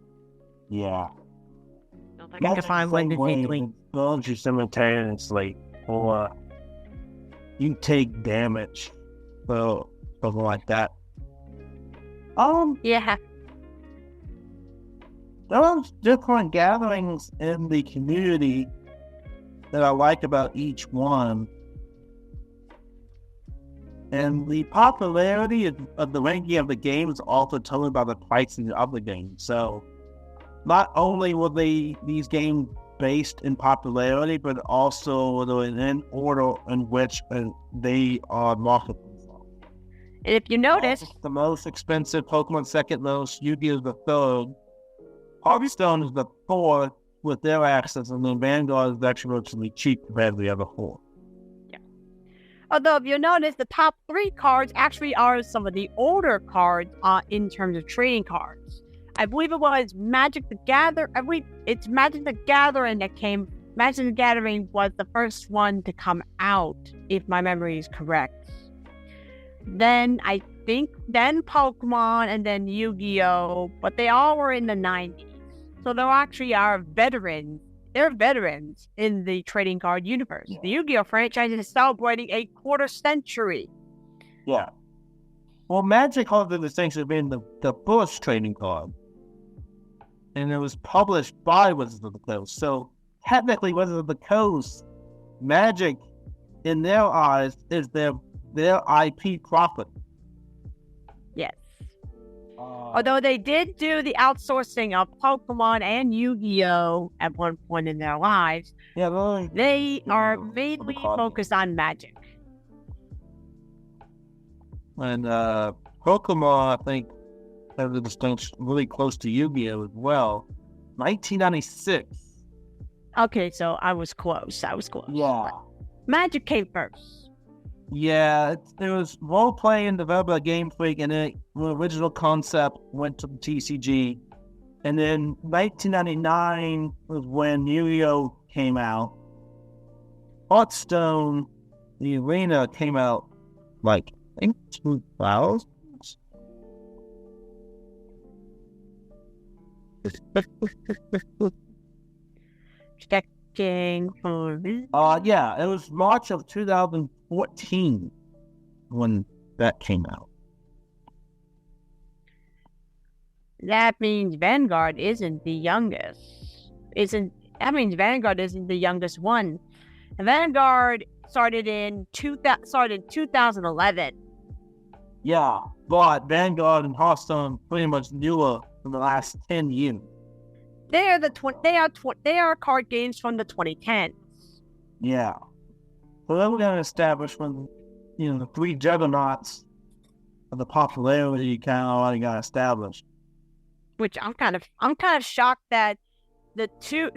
Yeah. I don't think I could find one individually. Builds you simultaneously, or you take damage, so something like that. Yeah. Those different gatherings in the community that I like about each one, and the popularity of the ranking of the game is also told by the pricing of the game. So not only were these games based in popularity, but also in order in which they are marketed. And if you notice, the most expensive Pokemon second most, Yu-Gi-Oh is the third, Hearthstone is the fourth with their access, and then Vanguard is actually relatively cheap compared to the other four. Yeah. Although if you notice, the top 3 cards actually are some of the older cards in terms of trading cards. I believe it was Magic the Gathering. I believe it's Magic the Gathering Magic the Gathering was the first one to come out, if my memory is correct. Then I think Pokemon and then Yu-Gi-Oh, but they all were in the 90s. So they actually are veterans. They're veterans in the trading card universe. Yeah. The Yu-Gi-Oh franchise is celebrating a quarter century. Yeah. Well, Magic holds the distinction of being the first trading card. And it was published by Wizards of the Coast. So technically, Wizards of the Coast, Magic, in their eyes, is their IP property. Yes. Although they did do the outsourcing of Pokemon and Yu-Gi-Oh at one point in their lives, they are mainly focused on Magic. And Pokemon, I think, has a distinction really close to Yu-Gi-Oh as well. 1996. Okay, so I was close. Yeah. Magic came first. Yeah, there was role-playing developed by Game Freak, and the original concept went to the TCG. And then 1999 was when Yu-Gi-Oh came out. Hearthstone, the arena, came out, I think 2000? Checking for yeah, it was March of 2014 when that came out. That means Vanguard isn't the youngest. That means Vanguard isn't the youngest one. Vanguard started in 2011. Yeah, but Vanguard and Hearthstone pretty much newer in the last 10 years. They are card games from the 2010s. Yeah. So then we're going to establish when, the 3 juggernauts of the popularity kind of already got established. Which I'm kind of shocked that two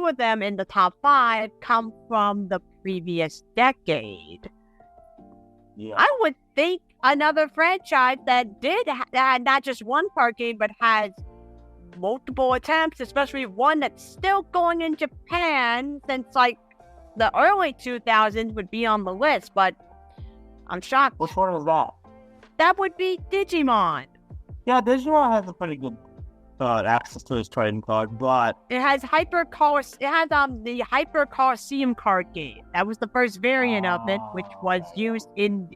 of them in the top 5 come from the previous decade. Yeah. I would think another franchise that had not just one card game but has multiple attempts, especially one that's still going in Japan since the early 2000s, would be on the list, but I'm shocked. Which one is that? That would be Digimon. Yeah, Digimon has a pretty good access to his trading card, but it has the Hyper Colosseum card game. That was the first variant of it, which was used in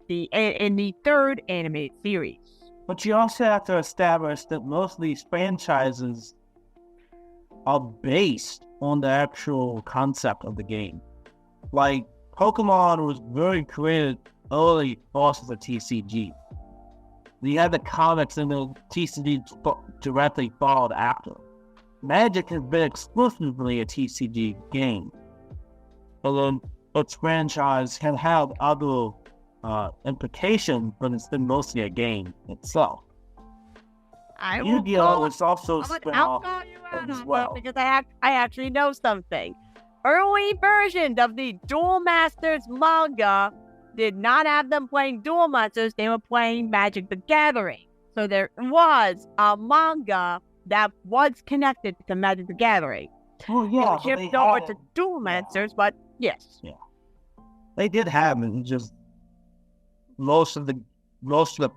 the third animated series. But you also have to establish that most of these franchises are based on the actual concept of the game. Like, Pokemon was very created early first as a TCG. You had the comics and the TCG directly followed after. Magic has been exclusively a TCG game. Although its franchise can have other implications, but it's been mostly a game itself. I will Yu-Gi-Oh! Was also I'll spin-off call you out as on well. that because I actually know something. Early versions of the Duel Masters manga did not have them playing Duel Masters. They were playing Magic the Gathering. So there was a manga that was connected to Magic the Gathering. Oh It yeah, was but they shipped over had to it. Duel Masters, but yes. Yeah. They did have it. Just most of the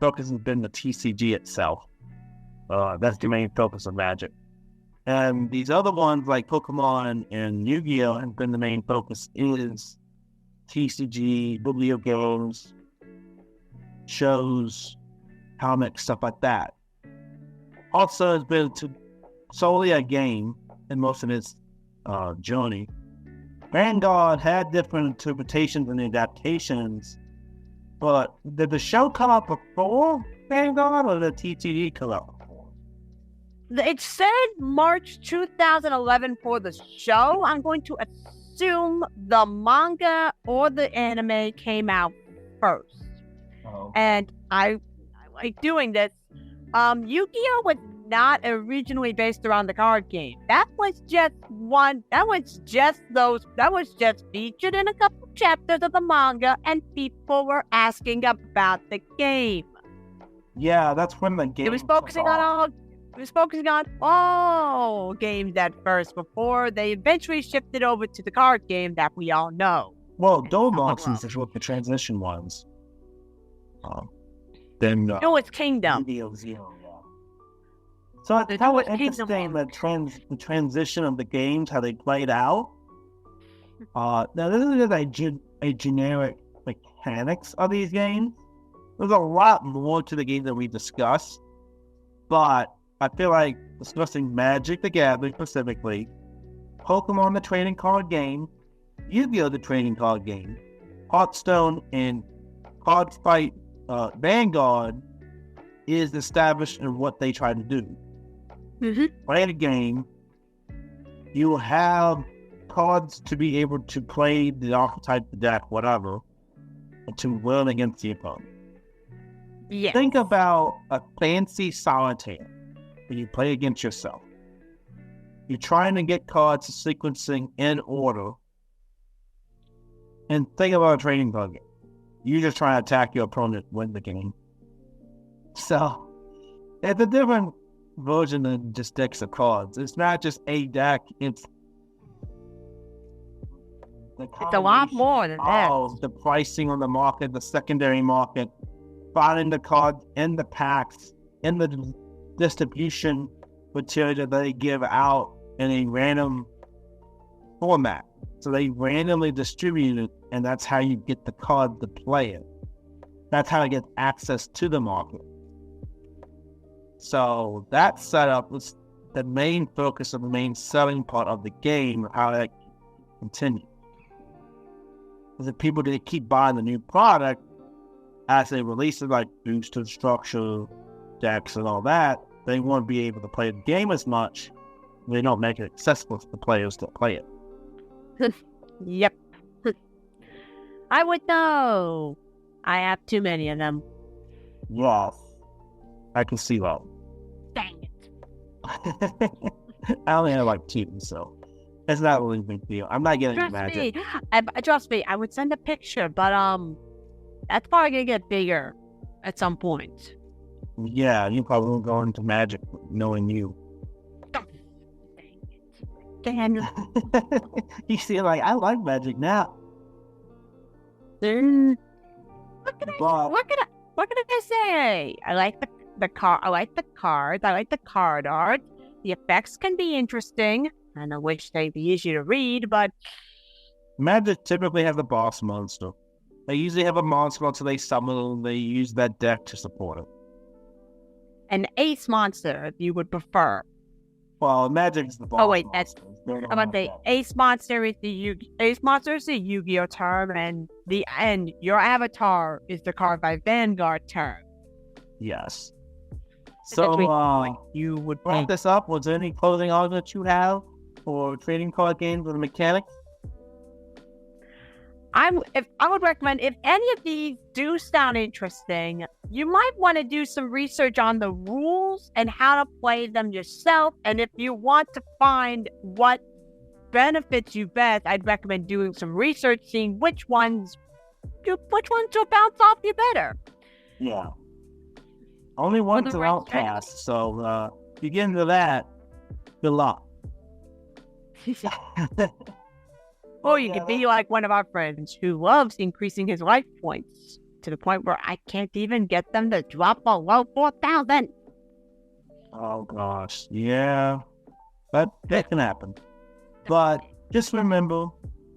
focus has been the TCG itself. That's the main focus of Magic. And these other ones like Pokemon and Yu-Gi-Oh! Have been the main focus is TCG, video games, shows, comics, stuff like that. Also, it's been solely a game in most of its journey. Vanguard had different interpretations and adaptations, but did the show come out before Vanguard or did the TCG come out before? It said March 2011 for the show. I'm going to assume the manga or the anime came out first. Oh. And I like doing this. Yu-Gi-Oh! Was not originally based around the card game. That was just featured in a couple chapters of the manga, and people were asking about the game. Yeah, that's when the game It was focusing on all games at first before they eventually shifted over to the card game that we all know. Well, nuances is what the transition was. Then No, it's Kingdom. Yu-Gi-Oh! Zero, yeah. So it's kind of interesting the transition of the games, how they played out. Now this is just a generic mechanics of these games. There's a lot more to the game that we discussed, but I feel like discussing Magic the Gathering specifically, Pokemon the trading card game, Yu-Gi-Oh! The trading card game, Hearthstone, and Cardfight Vanguard is established in what they try to do. Mm-hmm. Play the game, you will have cards to be able to play the archetype, the deck, whatever, and to win against the opponent. Yes. Think about a fancy solitaire when you play against yourself. You're trying to get cards sequencing in order. And think about a trading card game. You're just trying to attack your opponent, win the game. So, it's a different version than just decks of cards. It's not just a deck, it's a lot more than that. The pricing on the market, the secondary market, finding the cards in the packs, in the distribution material that they give out in a random format. So they randomly distribute it, and that's how you get the card to play it. That's how you get access to the market. So that setup was the main focus of the main selling part of the game, how that continues. Because if people didn't keep buying the new product as they release it, like booster structure, decks, and all that, they won't be able to play the game as much. They don't make it accessible to the players to play it. Yep. I would know. I have too many of them. Yes. I can see that. Dang it. I only have like 2, so it's not really a big deal. I'm not getting Magic. Trust me, I would send a picture, but that's probably gonna get bigger at some point. Yeah, you probably won't go into Magic knowing you. Dang it. You see, like, I like Magic now. What can I say? I like the cards. I like the card art. The effects can be interesting, and I wish they'd be easy to read, but Magic typically has a boss monster. They usually have a monster until they summon them. They use that deck to support it. an ace monster if you would prefer. Well, Magic's the boss. Oh wait, that's monster. I'm about to say ace monster is the Yu-Gi-Oh term, and your avatar is the Cardfight Vanguard term. Yes. So So, you would wrap this up. Was there any closing arguments you have for trading card games with mechanics? I would recommend, if any of these do sound interesting, you might want to do some research on the rules and how to play them yourself. And if you want to find what benefits you best, I'd recommend doing some research, seeing which ones will bounce off you better. Yeah. Only one's an outcast, so if you get into that, good luck. Or you could be like one of our friends who loves increasing his life points to the point where I can't even get them to drop below 4,000. Oh gosh, yeah, that can happen. But just remember,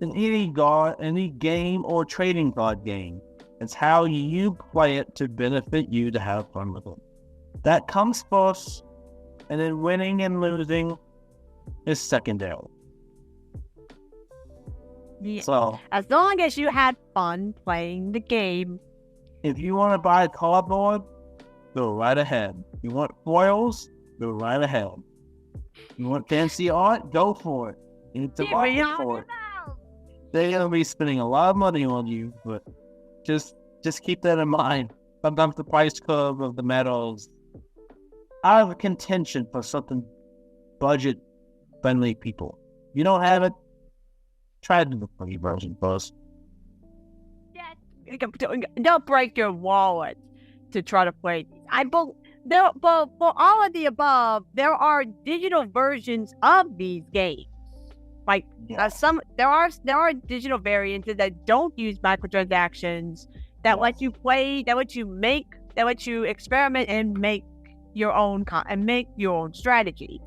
in any game or trading card game, it's how you play it to benefit you to have fun with it. That comes first, and then winning and losing is secondary. Yeah. So, as long as you had fun playing the game. If you want to buy a cardboard, go right ahead. You want foils, go right ahead. You want fancy art, go for it. It's a market for it. They're going to be spending a lot of money on you, but just keep that in mind. Sometimes the price curve of the metals out of contention for something budget-friendly people. If you don't have it, try to do the free version first. Don't break your wallet to try to play these. But for all of the above, there are digital versions of these games. Like there are digital variants that don't use microtransactions, that let you play, that let you experiment and make your own strategies.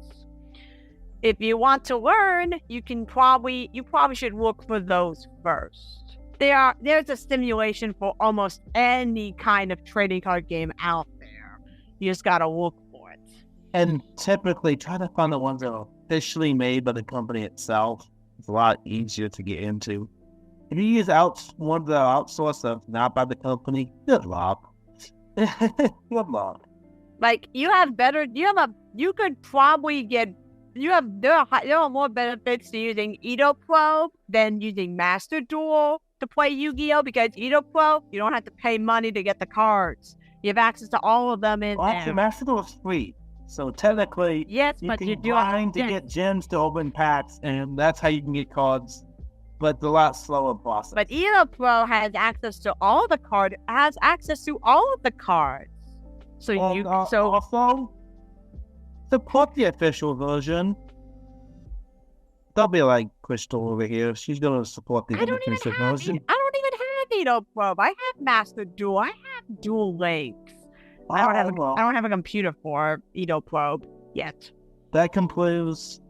If you want to learn, you probably should look for those first. There's a simulation for almost any kind of trading card game out there. You just gotta look for it. And typically try to find the ones that are officially made by the company itself. It's a lot easier to get into. If you use ones that are outsourced that's not by the company, good luck. Good luck. Like there are more benefits to using EdoPro than using Master Duel to play Yu-Gi-Oh! Because EdoPro, you don't have to pay money to get the cards. You have access to all of them in there. Actually, Master Duel is free. So technically, yes, you can grind to get gems to open packs, and that's how you can get cards. But it's a lot slower process. But EdoPro has access to all the cards. So also support the official version. They'll be like Crystal over here. She's going to support the official version. I don't even have EdoPro. I have Master Duel. I have Duel Links. I don't have a computer for EdoPro yet. That concludes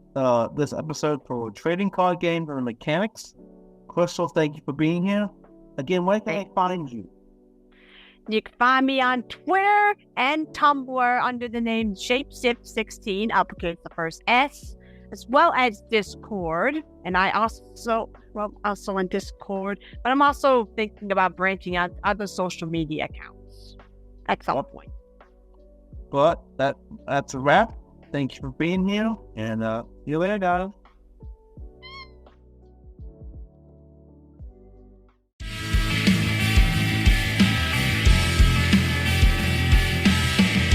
this episode for Trading Card Games and Mechanics. Crystal, thank you for being here. Again, where can I find you? You can find me on Twitter and Tumblr under the name Shapeshift16, uppercase the first S, as well as Discord. And I also on Discord, but I'm also thinking about branching out other social media accounts at some point. But that's a wrap. Thank you for being here, and see you later, guys.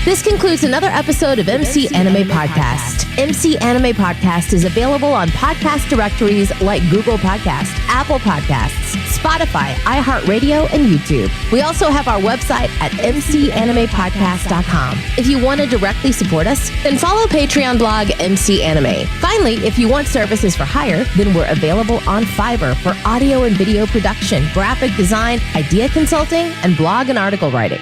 This concludes another episode of MC Anime Podcast. MC Anime Podcast is available on podcast directories like Google Podcasts, Apple Podcasts, Spotify, iHeartRadio, and YouTube. We also have our website at mcanimepodcast.com. If you want to directly support us, then follow Patreon blog MC Anime. Finally, if you want services for hire, then we're available on Fiverr for audio and video production, graphic design, idea consulting, and blog and article writing.